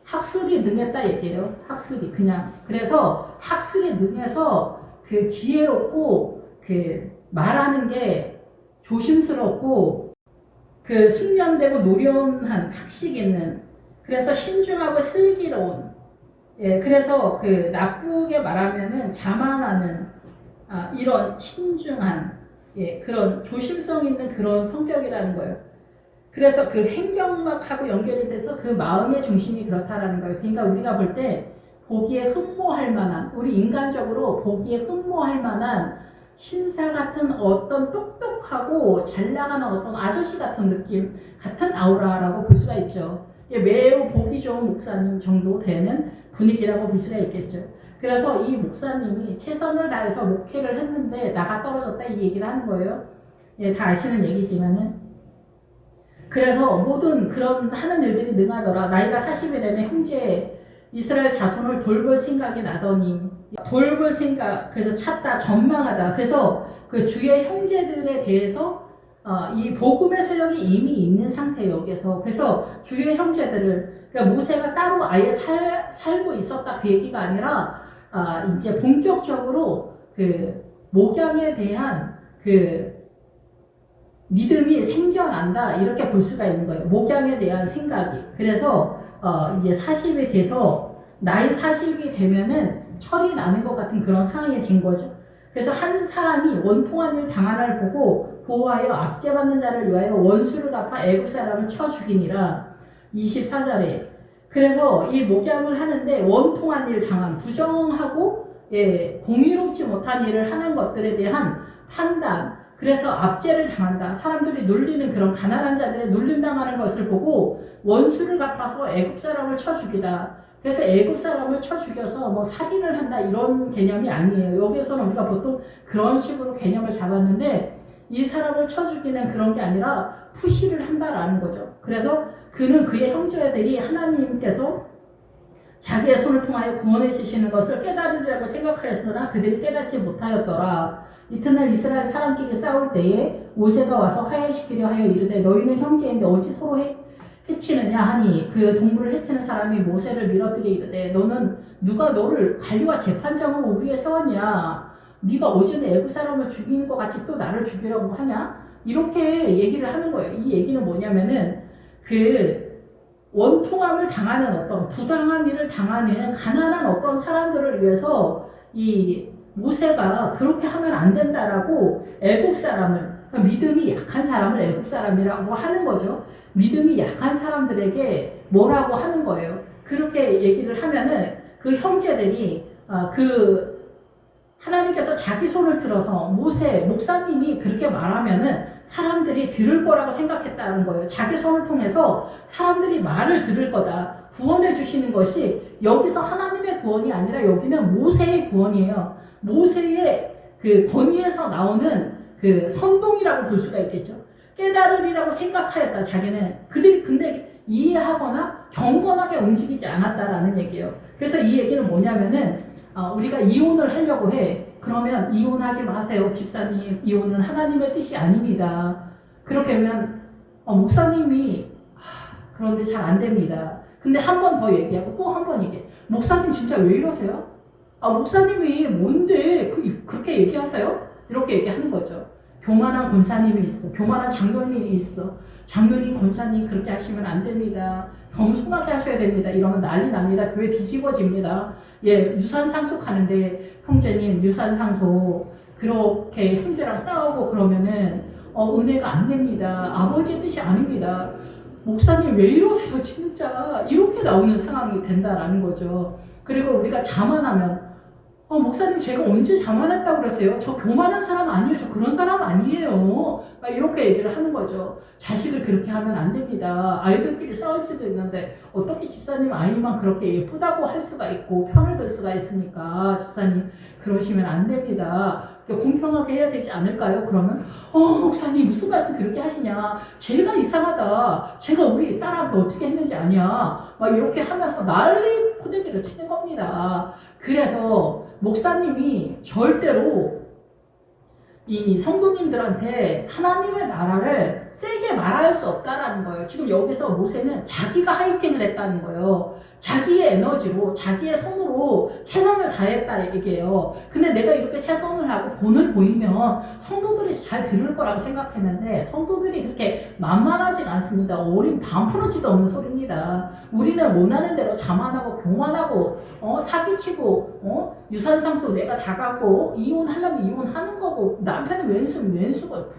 학술이 능했다 얘기해요. 학술이 그냥. 그래서 학술이 능해서 그 지혜롭고 그 말하는 게 조심스럽고 그 숙련되고 노련한 학식 있는 그래서 신중하고 슬기로운 그래서 그 나쁘게 말하면은 자만하는 이런 신중한 그런 조심성 있는 그런 성격이라는 거예요. 그래서 그 행경학하고 연결이 돼서 그 마음의 중심이 그렇다라는 거예요. 그러니까 우리가 볼 때 보기에 흠모할 만한 우리 인간적으로 보기에 흠모할 만한 신사 같은 어떤 똑똑하고 잘 나가는 어떤 아저씨 같은 느낌 같은 아우라라고 볼 수가 있죠. 매우 보기 좋은 목사님 정도 되는 분위기라고 볼 수가 있겠죠. 그래서 이 목사님이 최선을 다해서 목회를 했는데 나가 떨어졌다 이 얘기를 하는 거예요. 다 아시는 얘기지만은 그래서 모든 그런 하는 일들이 능하더라. 나이가 40이 되면 형제 이스라엘 자손을 돌볼 생각이 나더니 돌볼 생각, 그래서 찾다, 전망하다. 그래서 그 주의 형제들에 대해서 이 복음의 세력이 이미 있는 상태예요, 여기서. 그래서 주의 형제들을, 그러니까 모세가 따로 아예 살고 있었다 그 얘기가 아니라, 이제 본격적으로 그 목양에 대한 그 믿음이 생겨난다, 이렇게 볼 수가 있는 거예요. 목양에 대한 생각이. 그래서, 이제 40이 돼서, 나이 40이 되면은 철이 나는 것 같은 그런 상황이 된 거죠. 그래서 한 사람이 원통한 일 당하를 보고 보호하여 압제받는 자를 위하여 원수를 갚아 애국 사람을 쳐 죽이니라. 24절에. 그래서 이 목양을 하는데 원통한 일 당한, 부정하고 공의롭지 못한 일을 하는 것들에 대한 판단, 그래서 압제를 당한다. 사람들이 눌리는 그런 가난한 자들의 눌림당하는 것을 보고 원수를 갚아서 애국 사람을 쳐 죽이다. 그래서 애국 사람을 쳐 죽여서 뭐 살인을 한다 이런 개념이 아니에요. 여기에서는 우리가 보통 그런 식으로 개념을 잡았는데 이 사람을 쳐 죽이는 그런 게 아니라 푸시를 한다라는 거죠. 그래서 그는 그의 형제들이 하나님께서 자기의 손을 통하여 구원해 주시는 것을 깨달으리라고 생각하였으나 그들이 깨닫지 못하였더라. 이튿날 이스라엘 사람끼리 싸울 때에 모세가 와서 화해시키려 하여 이르되 너희는 형제인데 어찌 서로 해치느냐 하니 그 동물을 해치는 사람이 모세를 밀어들여 이르되 너는 누가 너를 관리와 재판장으로 우리에 세웠냐? 네가 어제는 애국 사람을 죽이는 것 같이 또 나를 죽이려고 하냐? 이렇게 얘기를 하는 거예요. 이 얘기는 뭐냐면은 그 원통함을 당하는 어떤 부당한 일을 당하는 가난한 어떤 사람들을 위해서 이 모세가 그렇게 하면 안 된다라고 애국 사람을, 그러니까 믿음이 약한 사람을 애국 사람이라고 하는 거죠. 믿음이 약한 사람들에게 뭐라고 하는 거예요. 그렇게 얘기를 하면은 그 형제들이 그 하나님께서 자기 손을 들어서 목사님이 그렇게 말하면은 사람들이 들을 거라고 생각했다는 거예요. 자기 손을 통해서 사람들이 말을 들을 거다. 구원해 주시는 것이 여기서 하나님의 구원이 아니라 여기는 모세의 구원이에요. 모세의 그 권위에서 나오는 그 선동이라고 볼 수가 있겠죠. 깨달으리라고 생각하였다. 자기는 그들이 근데 이해하거나 경건하게 움직이지 않았다라는 얘기예요. 그래서 이 얘기는 뭐냐면은 우리가 이혼을 하려고 해. 그러면 이혼하지 마세요. 집사님, 이혼은 하나님의 뜻이 아닙니다. 그렇게 하면 목사님이 그런데 잘 안 됩니다. 근데 한 번 더 얘기하고 또 한 번 얘기해. 목사님 진짜 왜 이러세요? 목사님이 뭔데 그렇게 얘기하세요? 이렇게 얘기하는 거죠. 교만한 권사님이 있어. 교만한 장로님이 있어. 장로님, 권사님 그렇게 하시면 안 됩니다. 겸손하게 하셔야 됩니다. 이러면 난리 납니다. 교회 뒤집어집니다. 유산 상속하는데 형제님 유산 상속 그렇게 형제랑 싸우고 그러면은 은혜가 안 됩니다. 아버지의 뜻이 아닙니다. 목사님 왜 이러세요 진짜 이렇게 나오는 상황이 된다라는 거죠. 그리고 우리가 자만하면 목사님 제가 언제 자만했다고 그러세요? 저 교만한 사람 아니에요. 저 그런 사람 아니에요. 막 이렇게 얘기를 하는 거죠. 자식을 그렇게 하면 안 됩니다. 아이들끼리 싸울 수도 있는데 어떻게 집사님 아이만 그렇게 예쁘다고 할 수가 있고 편을 들 수가 있습니까? 집사님 그러시면 안 됩니다. 공평하게 해야 되지 않을까요? 그러면 목사님 무슨 말씀 그렇게 하시냐? 제가 이상하다. 제가 우리 딸한테 어떻게 했는지 아냐? 막 이렇게 하면서 난리 포대기를 치는 겁니다. 그래서 목사님이 절대로 이 성도님들한테 하나님의 나라를 세게 말할 수 없다라는 거예요. 지금 여기서 모세는 자기가 하이킹을 했다는 거예요. 자기의 에너지로, 자기의 손으로 최선을 다했다 얘기예요. 근데 내가 이렇게 최선을 하고 본을 보이면 성도들이 잘 들을 거라고 생각했는데 성도들이 그렇게 만만하지 않습니다. 어린 반푸러지도 없는 소리입니다. 우리는 원하는 대로 자만하고 교만하고 사기치고 유산상속 내가 다 갖고 이혼하려면 이혼하는 거고 남편은 왼수고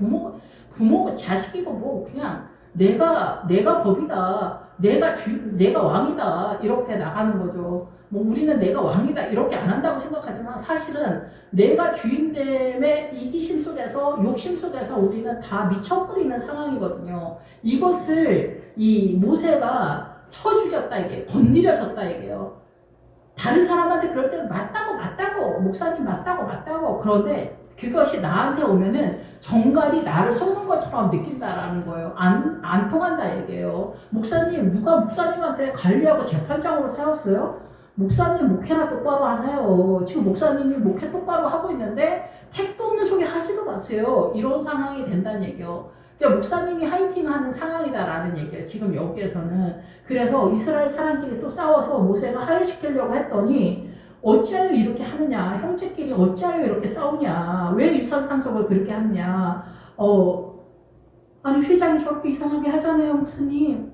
부모고 자식이고 뭐 그냥 내가 법이다. 내가 왕이다. 이렇게 나가는 거죠. 뭐 우리는 내가 왕이다. 이렇게 안 한다고 생각하지만 사실은 내가 주인됨의 이기심 속에서 욕심 속에서 우리는 다 미쳐버리는 상황이거든요. 이것을 이 모세가 쳐 죽였다 이게 건드려졌다 이게요. 다른 사람한테 그럴 때는 맞다고 목사님 맞다고 그런데 그것이 나한테 오면은 정갈이 나를 쏘는 것처럼 느낀다라는 거예요. 안 통한다 얘기예요. 목사님 누가 목사님한테 관리하고 재판장으로 세웠어요? 목사님 목회나 똑바로 하세요. 지금 목사님이 목회 똑바로 하고 있는데 택도 없는 소리 하지도 마세요. 이런 상황이 된다는 얘기요. 그러니까 목사님이 하이팅하는 상황이다라는 얘기예요. 지금 여기에서는. 그래서 이스라엘 사람끼리 또 싸워서 모세가 하야시키려고 했더니 어찌하여 이렇게 하느냐. 형제끼리 어찌하여 이렇게 싸우냐. 왜 유산상속을 그렇게 하느냐. 아니 회장이 저렇게 이상하게 하잖아요, 목사님.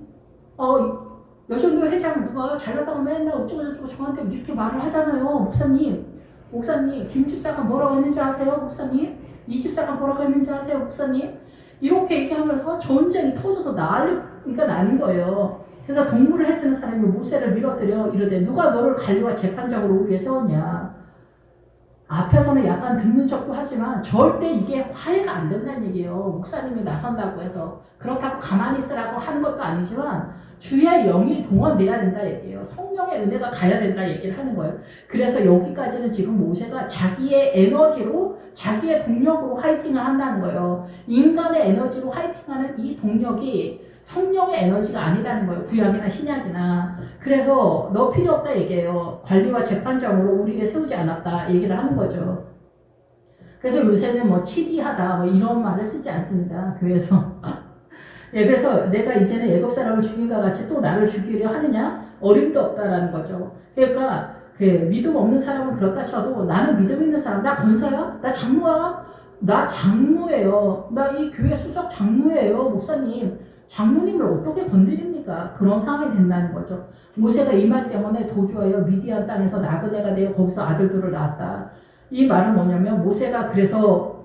여전도 회장 누가 잘났다고 맨날 어쩌고저쩌고 저한테 이렇게 말을 하잖아요, 목사님. 목사님, 김 집사가 뭐라고 했는지 아세요, 목사님? 이 집사가 뭐라고 했는지 아세요, 목사님? 이렇게 얘기하면서 전쟁이 터져서 난리가 나는 거예요. 그래서 동물을 해치는 사람이 모세를 밀어뜨려 이르되 누가 너를 관리와 재판장으로 우리에 세웠냐. 앞에서는 약간 듣는 척도 하지만 절대 이게 화해가 안 된다는 얘기예요. 목사님이 나선다고 해서. 그렇다고 가만히 있으라고 하는 것도 아니지만 주의 영이 동원돼야 된다 얘기예요. 성령의 은혜가 가야 된다 얘기를 하는 거예요. 그래서 여기까지는 지금 모세가 자기의 에너지로 자기의 동력으로 화이팅을 한다는 거예요. 인간의 에너지로 화이팅하는 이 동력이 성령의 에너지가 아니다는 거예요. 구약이나 신약이나. 그래서 너 필요 없다 얘기해요. 관리와 재판장으로 우리에게 세우지 않았다 얘기를 하는 거죠. 그래서 요새는 뭐 치리하다 뭐 이런 말을 쓰지 않습니다. 교회에서. 예, 그래서 내가 이제는 애굽 사람을 죽인과 같이 또 나를 죽이려 하느냐? 어림도 없다라는 거죠. 그러니까 그 믿음 없는 사람은 그렇다 쳐도 나는 믿음 있는 사람, 나 권사야? 나 장로야? 나 장로예요. 나 이 교회 수석 장로예요, 목사님. 장로님을 어떻게 건드립니까? 그런 상황이 된다는 거죠. 모세가 이 말 때문에 도주하여 미디안 땅에서 나그네가 되어 거기서 아들들을 낳았다. 이 말은 뭐냐면 모세가 그래서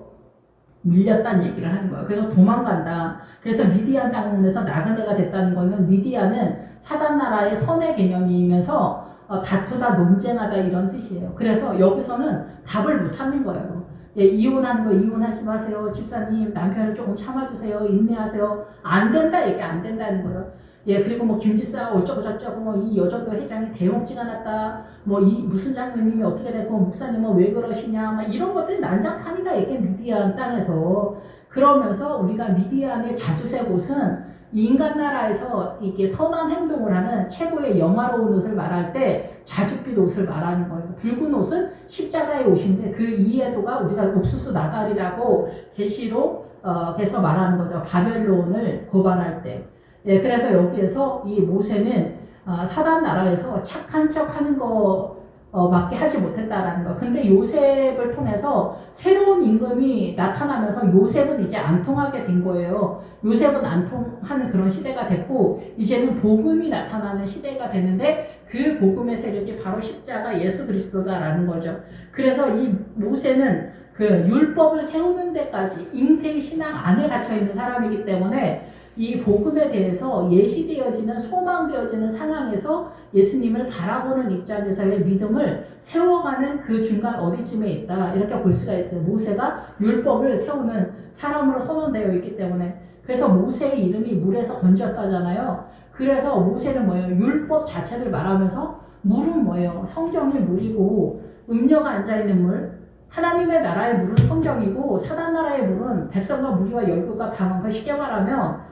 밀렸다는 얘기를 하는 거예요. 그래서 도망간다. 그래서 미디안 땅에서 나그네가 됐다는 거는 미디안은 사단 나라의 선의 개념이면서 다투다 논쟁하다 이런 뜻이에요. 그래서 여기서는 답을 못 찾는 거예요. 예, 이혼하는 거 이혼하지 마세요. 집사님 남편을 조금 참아주세요. 인내하세요. 안 된다 얘기 안 된다는 거예요. 예, 그리고 뭐 김집사가 어쩌고 저쩌고 뭐 이 여전도 회장이 대먹지가 났다. 뭐 이 무슨 장로님이 어떻게 됐고 목사님은 왜 그러시냐. 막 이런 것들이 난장판이다 이게 미디안 땅에서. 그러면서 우리가 미디안의 자주세 곳은 인간 나라에서 이게 선한 행동을 하는 최고의 영화로운 옷을 말할 때 자줏빛 옷을 말하는 거예요. 붉은 옷은 십자가의 옷인데 그 이해도가 우리가 옥수수 나달이라고 계시록에서 말하는 거죠. 바벨론을 고발할 때. 예, 그래서 여기에서 이 모세는 사단 나라에서 착한 척 하는 거 밖에 하지 못했다라는 거. 근데 요셉을 통해서 새로운 임금이 나타나면서 요셉은 이제 안 통하게 된 거예요. 요셉은 안 통하는 그런 시대가 됐고 이제는 복음이 나타나는 시대가 됐는데 그 복음의 세력이 바로 십자가 예수 그리스도다라는 거죠. 그래서 이 모세는 그 율법을 세우는 데까지 잉태의 신앙 안에 갇혀 있는 사람이기 때문에 이 복음에 대해서 예시되어지는 소망되어지는 상황에서 예수님을 바라보는 입장에서의 믿음을 세워가는 그 중간 어디쯤에 있다 이렇게 볼 수가 있어요. 모세가 율법을 세우는 사람으로 선언되어 있기 때문에. 그래서 모세의 이름이 물에서 건졌다잖아요. 그래서 모세는 뭐예요? 율법 자체를 말하면서 물은 뭐예요? 성경이 물이고 음료가 앉아있는 물, 하나님의 나라의 물은 성경이고 사단 나라의 물은 백성과 무리와 열국과 방언과 쉽게 말하면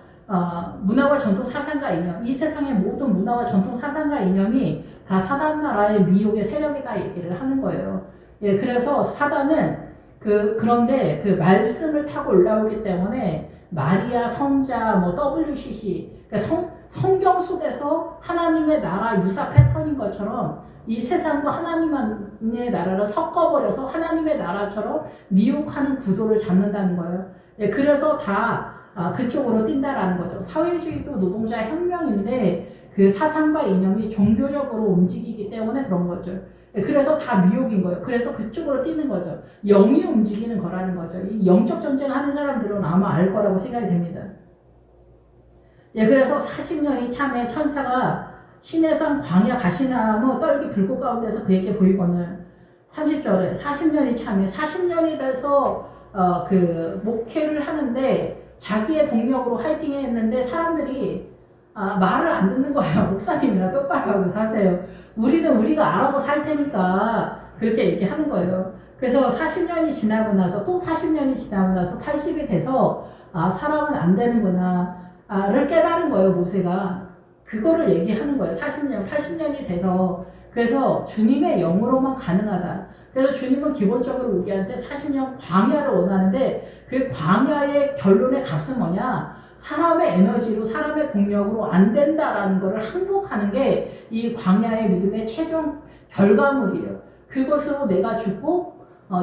문화와 전통 사상과 이념, 이 세상의 모든 문화와 전통 사상과 이념이 다 사단 나라의 미혹의 세력이다 얘기를 하는 거예요. 예, 그래서 사단은 그런데 그 말씀을 타고 올라오기 때문에 마리아, 성자, 뭐 WCC, 그러니까 성경 속에서 하나님의 나라 유사 패턴인 것처럼 이 세상과 하나님의 나라를 섞어버려서 하나님의 나라처럼 미혹하는 구도를 잡는다는 거예요. 예, 그래서 다 그쪽으로 뛴다라는 거죠. 사회주의도 노동자의 혁명인데 그 사상과 이념이 종교적으로 움직이기 때문에 그런 거죠. 그래서 다 미혹인 거예요. 그래서 그쪽으로 뛰는 거죠. 영이 움직이는 거라는 거죠. 이 영적 전쟁하는 사람들은 아마 알 거라고 생각이 됩니다. 예, 그래서 40년이 참에 천사가 시내산 광야 가시나무 떨기 불꽃 가운데서 그에게 보이거늘 30절에 40년이 참에 40년이 돼서 그 목회를 하는데 자기의 동력으로 화이팅 했는데 사람들이 말을 안 듣는 거예요. 목사님이라 똑바로 하고 사세요. 우리는 우리가 알아서 살 테니까 그렇게 얘기하는 거예요. 그래서 40년이 지나고 나서 또 40년이 지나고 나서 80이 돼서 사람은 안 되는구나를 깨달은 거예요. 모세가. 그거를 얘기하는 거예요. 40년, 80년이 돼서 그래서 주님의 영으로만 가능하다. 그래서 주님은 기본적으로 우리한테 40년 광야를 원하는데 그 광야의 결론의 값은 뭐냐? 사람의 에너지로 사람의 동력으로 안 된다라는 것을 항복하는 게 이 광야의 믿음의 최종 결과물이에요. 그것으로 내가 죽고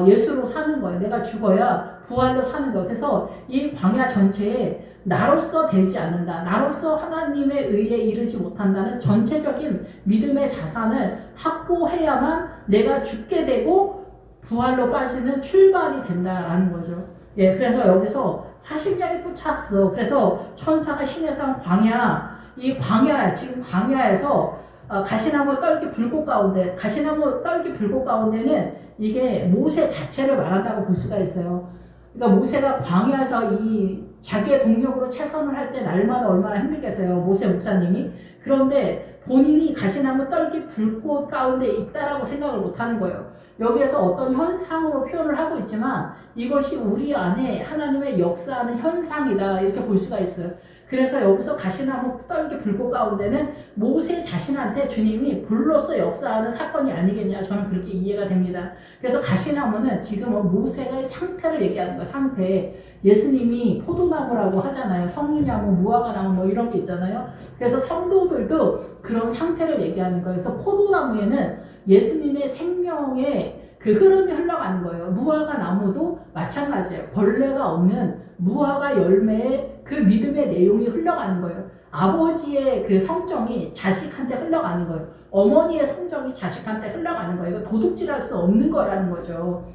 예수로 사는 거예요. 내가 죽어야 부활로 사는 거예요. 그래서 이 광야 전체에 나로서 되지 않는다. 나로서 하나님의 의에 이르지 못한다는 전체적인 믿음의 자산을 확보해야만 내가 죽게 되고 부활로 빠지는 출발이 된다라는 거죠. 예, 그래서 여기서 40년이 또 찼어. 그래서 천사가 신의 산 광야, 이 광야, 지금 광야에서 가시나무 떨기 불꽃 가운데, 가시나무 떨기 불꽃 가운데는 이게 모세 자체를 말한다고 볼 수가 있어요. 그러니까 모세가 광야에서 이 자기의 동력으로 최선을 할 때 날마다 얼마나 힘들겠어요. 모세 목사님이. 그런데 본인이 가시나무 떨기 불꽃 가운데 있다라고 생각을 못 하는 거예요. 여기에서 어떤 현상으로 표현을 하고 있지만 이것이 우리 안에 하나님의 역사하는 현상이다. 이렇게 볼 수가 있어요. 그래서 여기서 가시나무 떨기 불꽃 가운데는 모세 자신한테 주님이 불로서 역사하는 사건이 아니겠냐. 저는 그렇게 이해가 됩니다. 그래서 가시나무는 지금 모세의 상태를 얘기하는 거예요. 상태. 예수님이 포도나무라고 하잖아요. 석류나무, 무화과나무 뭐 이런 게 있잖아요. 그래서 성도들도 그런 상태를 얘기하는 거예요. 그래서 포도나무에는 예수님의 생명의 그 흐름이 흘러가는 거예요. 무화과 나무도 마찬가지예요. 벌레가 없는 무화과 열매의 그 믿음의 내용이 흘러가는 거예요. 아버지의 그 성정이 자식한테 흘러가는 거예요. 어머니의 성정이 자식한테 흘러가는 거예요. 이거 도둑질할 수 없는 거라는 거죠.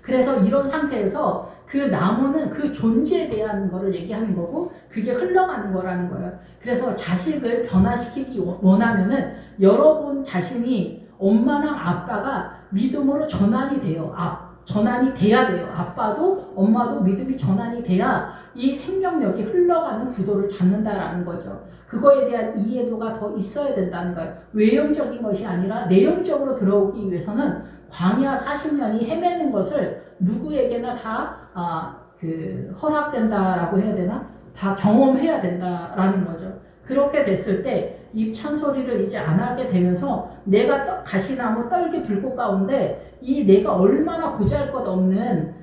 그래서 이런 상태에서 그 나무는 그 존재에 대한 거를 얘기하는 거고 그게 흘러가는 거라는 거예요. 그래서 자식을 변화시키기 원하면은 여러분 자신이 엄마랑 아빠가 믿음으로 전환이 돼요. 전환이 돼야 돼요. 아빠도 엄마도 믿음이 전환이 돼야 이 생명력이 흘러가는 구도를 잡는다라는 거죠. 그거에 대한 이해도가 더 있어야 된다는 거예요. 외형적인 것이 아니라 내용적으로 들어오기 위해서는 광야 40년이 헤매는 것을 누구에게나 다 허락된다라고 해야 되나? 다 경험해야 된다라는 거죠. 그렇게 됐을 때 입찬 소리를 이제 안 하게 되면서 내가 가시나무 떨기 불꽃 가운데 이 내가 얼마나 보잘것없는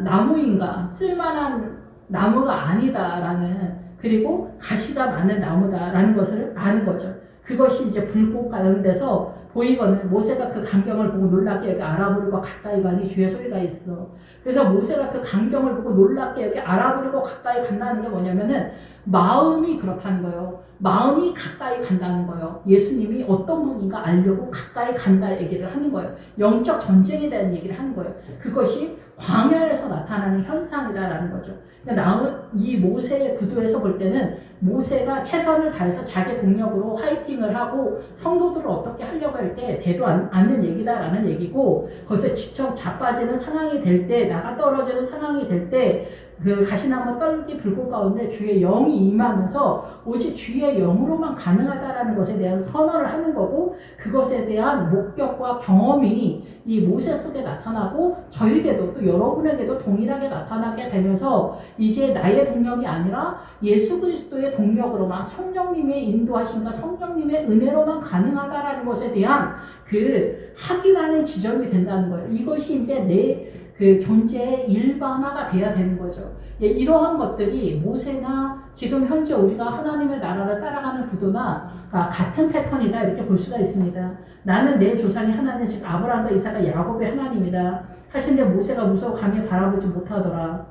나무인가, 쓸만한 나무가 아니다라는, 그리고 가시가 많은 나무다라는 것을 아는 거죠. 그것이 이제 불꽃 가운데서 보이거든. 모세가 그 광경을 보고 놀랍게 여기 알아보려고 가까이 가니 주의 소리가 있어. 그래서 모세가 그 광경을 보고 놀랍게 여기 알아보려고 가까이 간다는 게 뭐냐면은 마음이 그렇다는 거예요. 마음이 가까이 간다는 거예요. 예수님이 어떤 분인가 알려고 가까이 간다 얘기를 하는 거예요. 영적 전쟁에 대한 얘기를 하는 거예요. 그것이 광야에서 나타나는 현상이다라는 거죠. 그러니까 이 모세의 구도에서 볼 때는 모세가 최선을 다해서 자기 동력으로 화이팅을 하고 성도들을 어떻게 하려고 할 때 되도 않는 얘기다라는 얘기고, 거기서 지쳐 자빠지는 상황이 될 때, 나가 떨어지는 상황이 될 때 그 가시나무 떨기 불꽃 가운데 주의 영이 임하면서 오직 주의 영으로만 가능하다라는 것에 대한 선언을 하는 거고, 그것에 대한 목격과 경험이 이 모세 속에 나타나고 저에게도 또 여러분에게도 동일하게 나타나게 되면서 이제 나의 동력이 아니라 예수 그리스도의 동력으로만, 성령님의 인도하심과 성령님의 은혜로만 가능하다라는 것에 대한 그 확인하는 지점이 된다는 거예요. 이것이 이제 내 그 존재의 일반화가 돼야 되는 거죠. 예, 이러한 것들이 모세나 지금 현재 우리가 하나님의 나라를 따라가는 구도나 같은 패턴이다 이렇게 볼 수가 있습니다. 나는 내 조상이 하나님, 즉 아브라함과 이삭과 야곱의 하나님이다 하신데 모세가 무서워 감히 바라보지 못하더라.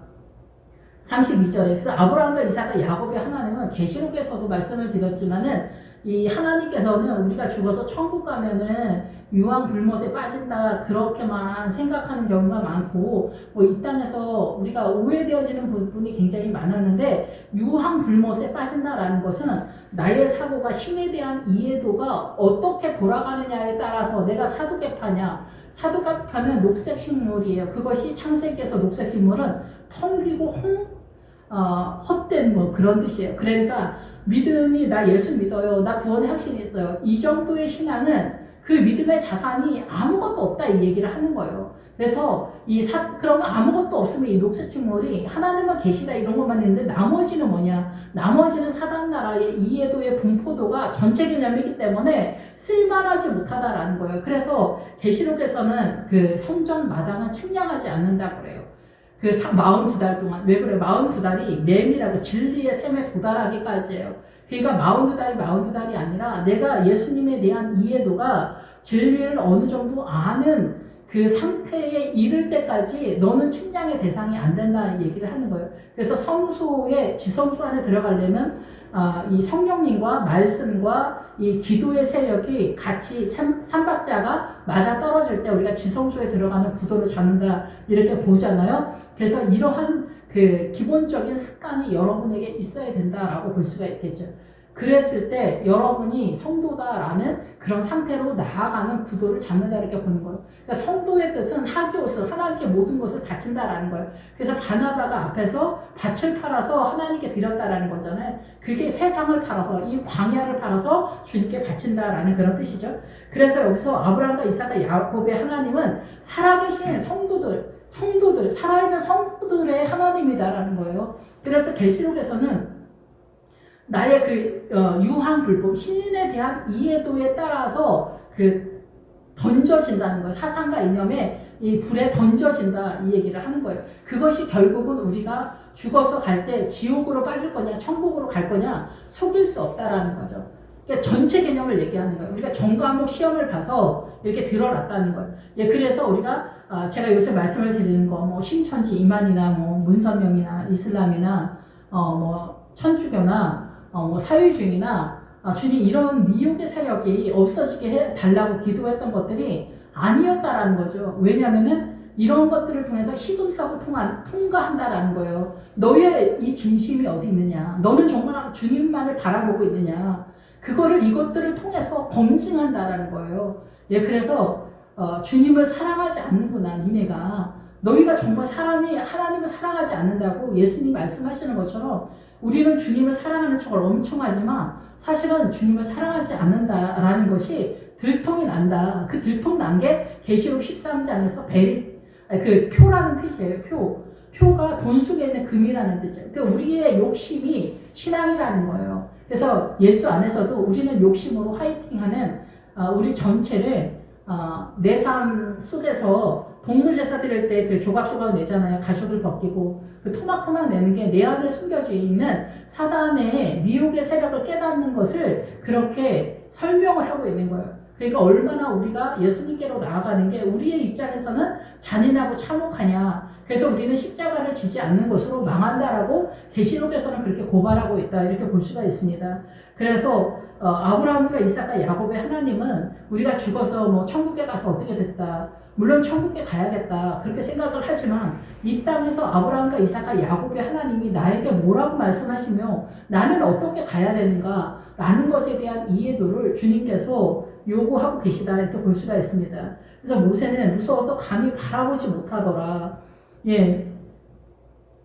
32절에 그래서 아브라함과 이삭과 야곱의 하나님은 계시록에서도 말씀을 드렸지만은 이 하나님께서는 우리가 죽어서 천국 가면은 유황 불못에 빠진다 그렇게만 생각하는 경우가 많고, 뭐 이 땅에서 우리가 오해되어지는 부분이 굉장히 많았는데, 유황 불못에 빠진다라는 것은 나의 사고가 신에 대한 이해도가 어떻게 돌아가느냐에 따라서 내가 사두개파냐, 사두개파는 녹색 식물이에요. 그것이 창세기에서 녹색 식물은 텅 비고 헛된 뭐 그런 뜻이에요. 그러니까 믿음이 나 예수 믿어요, 나 구원의 확신이 있어요, 이 정도의 신앙은 그 믿음의 자산이 아무것도 없다 이 얘기를 하는 거예요. 그래서 그러면 아무것도 없으면 이 녹색 식물이 하나님만 계시다 이런 것만 있는데 나머지는 뭐냐? 나머지는 사단 나라의 이해도의 분포도가 전체 개념이기 때문에 쓸만하지 못하다라는 거예요. 그래서 계시록에서는 그 성전 마당은 측량하지 않는다 그래요. 그 42달 동안. 왜 그래? 42달이 맴이라고 진리의 샘에 도달하기까지예요. 그러니까 42달이 아니라 내가 예수님에 대한 이해도가 진리를 어느 정도 아는 그 상태에 이를 때까지 너는 측량의 대상이 안 된다는 얘기를 하는 거예요. 그래서 지성소 안에 들어가려면 이 성령님과 말씀과 이 기도의 세력이 같이 삼박자가 맞아 떨어질 때 우리가 지성소에 들어가는 구도를 잡는다 이렇게 보잖아요. 그래서 이러한 그 기본적인 습관이 여러분에게 있어야 된다라고 볼 수가 있겠죠. 그랬을 때 여러분이 성도다라는 그런 상태로 나아가는 구도를 잡는다 이렇게 보는 거예요. 그러니까 성도의 뜻은 하기오스 하나님께 모든 것을 바친다라는 거예요. 그래서 바나바가 앞에서 밭을 팔아서 하나님께 드렸다라는 거잖아요. 그게 세상을 팔아서 이 광야를 팔아서 주님께 바친다라는 그런 뜻이죠. 그래서 여기서 아브라함과 이삭과 야곱의 하나님은 살아계신 성도들 살아있는 성도들의 하나님이다라는 거예요. 그래서 계시록에서는 나의 유한불법, 신인에 대한 이해도에 따라서 던져진다는 거예요. 사상과 이념에 이 불에 던져진다 이 얘기를 하는 거예요. 그것이 결국은 우리가 죽어서 갈 때 지옥으로 빠질 거냐, 천국으로 갈 거냐 속일 수 없다라는 거죠. 그러니까 전체 개념을 얘기하는 거예요. 우리가 전과목 시험을 봐서 이렇게 드러났다는 거예요. 예, 그래서 우리가 제가 요새 말씀을 드리는 거, 뭐 신천지 이만이나 뭐 문선명이나 이슬람이나 뭐 천주교나 뭐 사회주의나 주님 이런 미혹의 세력이 없어지게 해달라고 기도했던 것들이 아니었다라는 거죠. 왜냐하면은 이런 것들을 통해서 시금석을 통과한다라는 거예요. 너의 이 진심이 어디 있느냐? 너는 정말 주님만을 바라보고 있느냐? 이것들을 통해서 검증한다라는 거예요. 예, 그래서 주님을 사랑하지 않는구나, 니네가. 너희가 정말 하나님을 사랑하지 않는다고 예수님 말씀하시는 것처럼 우리는 주님을 사랑하는 척을 엄청 하지만 사실은 주님을 사랑하지 않는다라는 것이 들통이 난다. 그 들통 난 게 계시록 13장에서 표라는 뜻이에요. 표가 돈 속에 있는 금이라는 뜻이에요. 그러니까 우리의 욕심이 신앙이라는 거예요. 그래서 예수 안에서도 우리는 욕심으로 화이팅하는 우리 전체를 내 삶 속에서 동물 제사 드릴 때 그 조각조각 내잖아요. 가죽을 벗기고 그 토막토막 내는 게 내 안에 숨겨져 있는 사단의 미혹의 세력을 깨닫는 것을 그렇게 설명을 하고 있는 거예요. 그러니까 얼마나 우리가 예수님께로 나아가는 게 우리의 입장에서는 잔인하고 참혹하냐. 그래서 우리는 십자가를 지지 않는 것으로 망한다라고 계시록에서는 그렇게 고발하고 있다. 이렇게 볼 수가 있습니다. 그래서 아브라함과 이삭과 야곱의 하나님은 우리가 죽어서 뭐 천국에 가서 어떻게 됐다. 물론 천국에 가야겠다. 그렇게 생각을 하지만 이 땅에서 아브라함과 이삭과 야곱의 하나님이 나에게 뭐라고 말씀하시며 나는 어떻게 가야 되는가 라는 것에 대한 이해도를 주님께서 요구하고 계시다 이렇게 볼 수가 있습니다. 그래서 모세는 무서워서 감히 바라보지 못하더라. 예,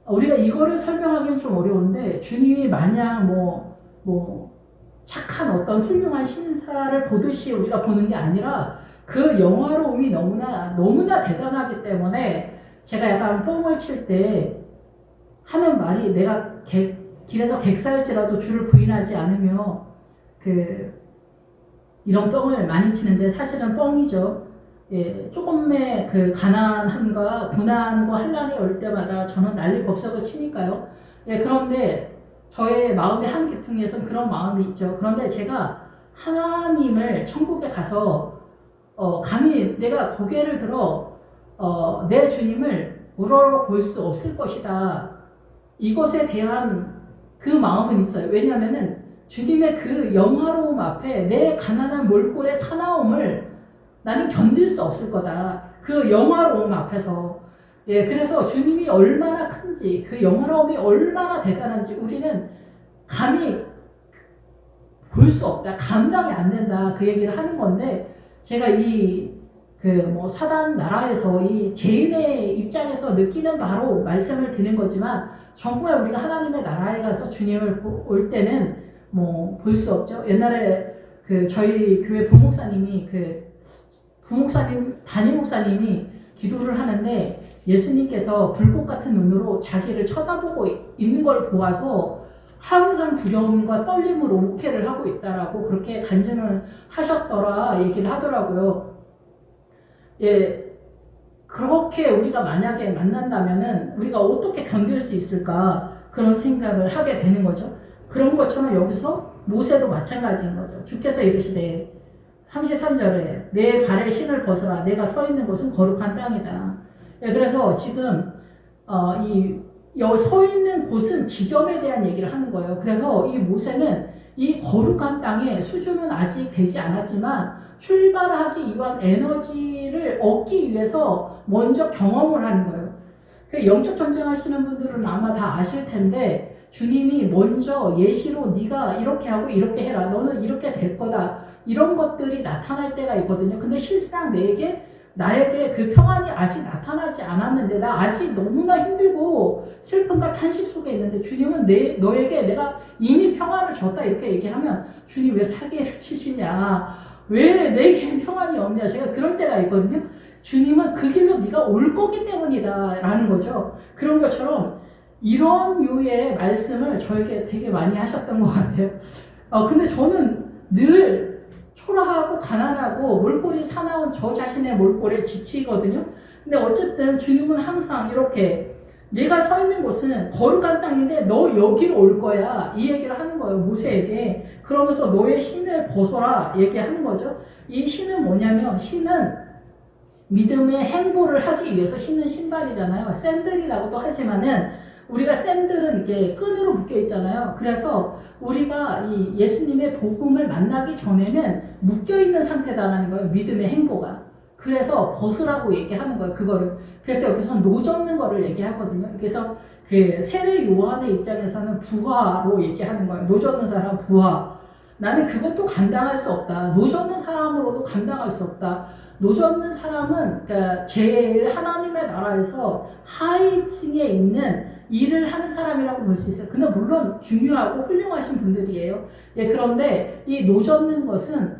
우리가 이거를 설명하기는 좀 어려운데 주님이 마냥 착한 어떤 훌륭한 신사를 보듯이 우리가 보는 게 아니라 그 영화로움이 너무나 대단하기 때문에 제가 약간 뻥을 칠 때 하는 말이 내가 길에서 객살지라도 주를 부인하지 않으며 이런 뻥을 많이 치는데 사실은 뻥이죠. 예, 조금의 그 가난함과 고난과 환난이 올 때마다 저는 난리 법석을 치니까요. 예, 그런데 저의 마음의 한 기퉁에서는 그런 마음이 있죠. 그런데 제가 하나님을 천국에 가서 감히 내가 고개를 들어 내 주님을 우러러볼 수 없을 것이다. 이것에 대한 그 마음은 있어요. 왜냐하면은 주님의 그 영화로움 앞에 내 가난한 몰골의 사나움을 나는 견딜 수 없을 거다. 그 영화로움 앞에서. 예, 그래서 주님이 얼마나 큰지, 그 영화로움이 얼마나 대단한지 우리는 감히 볼 수 없다. 감당이 안 된다. 그 얘기를 하는 건데, 제가 사단 나라에서 이 죄인의 입장에서 느끼는 바로 말씀을 드리는 거지만, 정말 우리가 하나님의 나라에 가서 주님을 볼 때는 볼 수 없죠. 옛날에 저희 교회 부목사님이 담임 목사님이 기도를 하는데 예수님께서 불꽃 같은 눈으로 자기를 쳐다보고 있는 걸 보아서 항상 두려움과 떨림으로 목회를 하고 있다라고 그렇게 간증을 하셨더라 얘기를 하더라고요. 예, 그렇게 우리가 만약에 만난다면은 우리가 어떻게 견딜 수 있을까 그런 생각을 하게 되는 거죠. 그런 것처럼 여기서 모세도 마찬가지인 거죠. 주께서 이르시되 33절에 내 발에 신을 벗어라 내가 서 있는 곳은 거룩한 땅이다. 예, 그래서 지금 여기 서 있는 곳은 지점에 대한 얘기를 하는 거예요. 그래서 이 모세는 이 거룩한 땅의 수준은 아직 되지 않았지만 출발하기 위한 에너지를 얻기 위해서 먼저 경험을 하는 거예요. 그 영적 전쟁하시는 분들은 아마 다 아실 텐데 주님이 먼저 예시로 네가 이렇게 하고 이렇게 해라. 너는 이렇게 될 거다. 이런 것들이 나타날 때가 있거든요. 근데 실상 나에게 그 평안이 아직 나타나지 않았는데 나 아직 너무나 힘들고 슬픔과 탄식 속에 있는데 주님은 너에게 내가 이미 평안을 줬다 이렇게 얘기하면 주님 왜 사기를 치시냐 왜 내게 평안이 없냐 제가 그럴 때가 있거든요. 주님은 그 길로 네가 올 거기 때문이다 라는 거죠. 그런 것처럼 이런 류의 말씀을 저에게 되게 많이 하셨던 것 같아요. 근데 저는 늘 초라하고 가난하고 몰골이 사나운 저 자신의 몰골에 지치거든요. 근데 어쨌든 주님은 항상 이렇게 내가 서 있는 곳은 거룩한 땅인데 너 여기로 올 거야 이 얘기를 하는 거예요. 모세에게. 그러면서 너의 신을 벗어라 얘기하는 거죠. 이 신은 뭐냐면 신은 믿음의 행보를 하기 위해서 신는 신발이잖아요. 샌들이라고도 하지만은 우리가 샌들은 이렇게 끈으로 묶여 있잖아요. 그래서 우리가 이 예수님의 복음을 만나기 전에는 묶여 있는 상태다라는 거예요. 믿음의 행보가. 그래서 벗으라고 얘기하는 거예요. 그거를. 그래서 여기서 노젓는 거를 얘기하거든요. 그래서 그 세례 요한의 입장에서는 부하로 얘기하는 거예요. 노젓는 사람 부하. 나는 그것도 감당할 수 없다. 노젓는 사람으로도 감당할 수 없다. 노젓는 사람은 그러니까 제일 하나님의 나라에서 하위층에 있는 일을 하는 사람이라고 볼 수 있어요. 근데 물론 중요하고 훌륭하신 분들이에요. 예, 그런데 이 노젓는 것은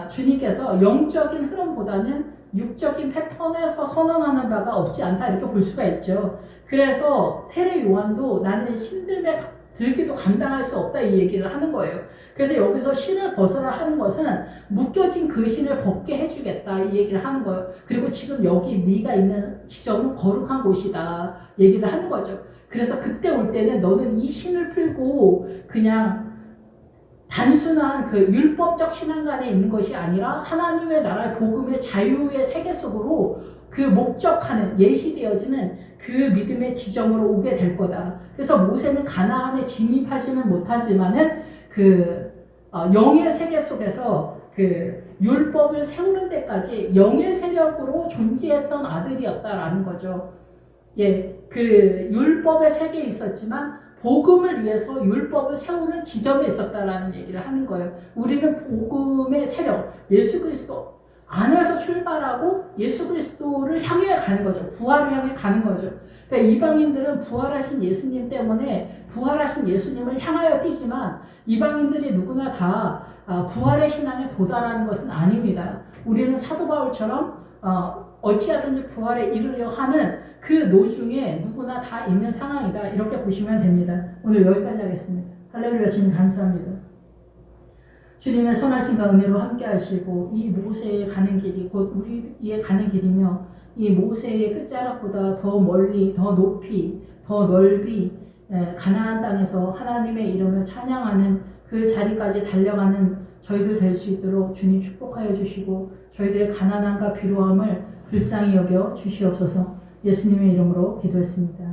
주님께서 영적인 흐름보다는 육적인 패턴에서 선언하는 바가 없지 않다 이렇게 볼 수가 있죠. 그래서 세례 요한도 나는 신들매 들기도 감당할 수 없다 이 얘기를 하는 거예요. 그래서 여기서 신을 벗어라 하는 것은 묶여진 그 신을 벗게 해주겠다 이 얘기를 하는 거예요. 그리고 지금 여기 네가 있는 지점은 거룩한 곳이다 얘기를 하는 거죠. 그래서 그때 올 때는 너는 이 신을 풀고 그냥 단순한 그 율법적 신앙관에 있는 것이 아니라 하나님의 나라의 복음의 자유의 세계 속으로 그 목적하는 예시되어지는 그 믿음의 지점으로 오게 될 거다. 그래서 모세는 가나안에 진입하지는 못하지만은 영의 세계 속에서 그 율법을 세우는 데까지 영의 세력으로 존재했던 아들이었다라는 거죠. 예, 그 율법의 세계에 있었지만 복음을 위해서 율법을 세우는 지점에 있었다라는 얘기를 하는 거예요. 우리는 복음의 세력, 예수 그리스도 안에서 출발하고 예수 그리스도를 향해 가는 거죠. 부활을 향해 가는 거죠. 그러니까 이방인들은 부활하신 예수님 때문에 부활하신 예수님을 향하여 뛰지만 이방인들이 누구나 다 부활의 신앙에 도달하는 것은 아닙니다. 우리는 사도 바울처럼 어찌하든지 부활에 이르려 하는 그 노중에 누구나 다 있는 상황이다. 이렇게 보시면 됩니다. 오늘 여기까지 하겠습니다. 할렐루야. 주님 감사합니다. 주님의 선하심과 은혜로 함께 하시고 이 모세의 가는 길이 곧 우리의 가는 길이며 이 모세의 끝자락보다 더 멀리 더 높이 더 넓이 가나안 땅에서 하나님의 이름을 찬양하는 그 자리까지 달려가는 저희들 될 수 있도록 주님 축복하여 주시고 저희들의 가난함과 비루함을 불쌍히 여겨 주시옵소서. 예수님의 이름으로 기도했습니다.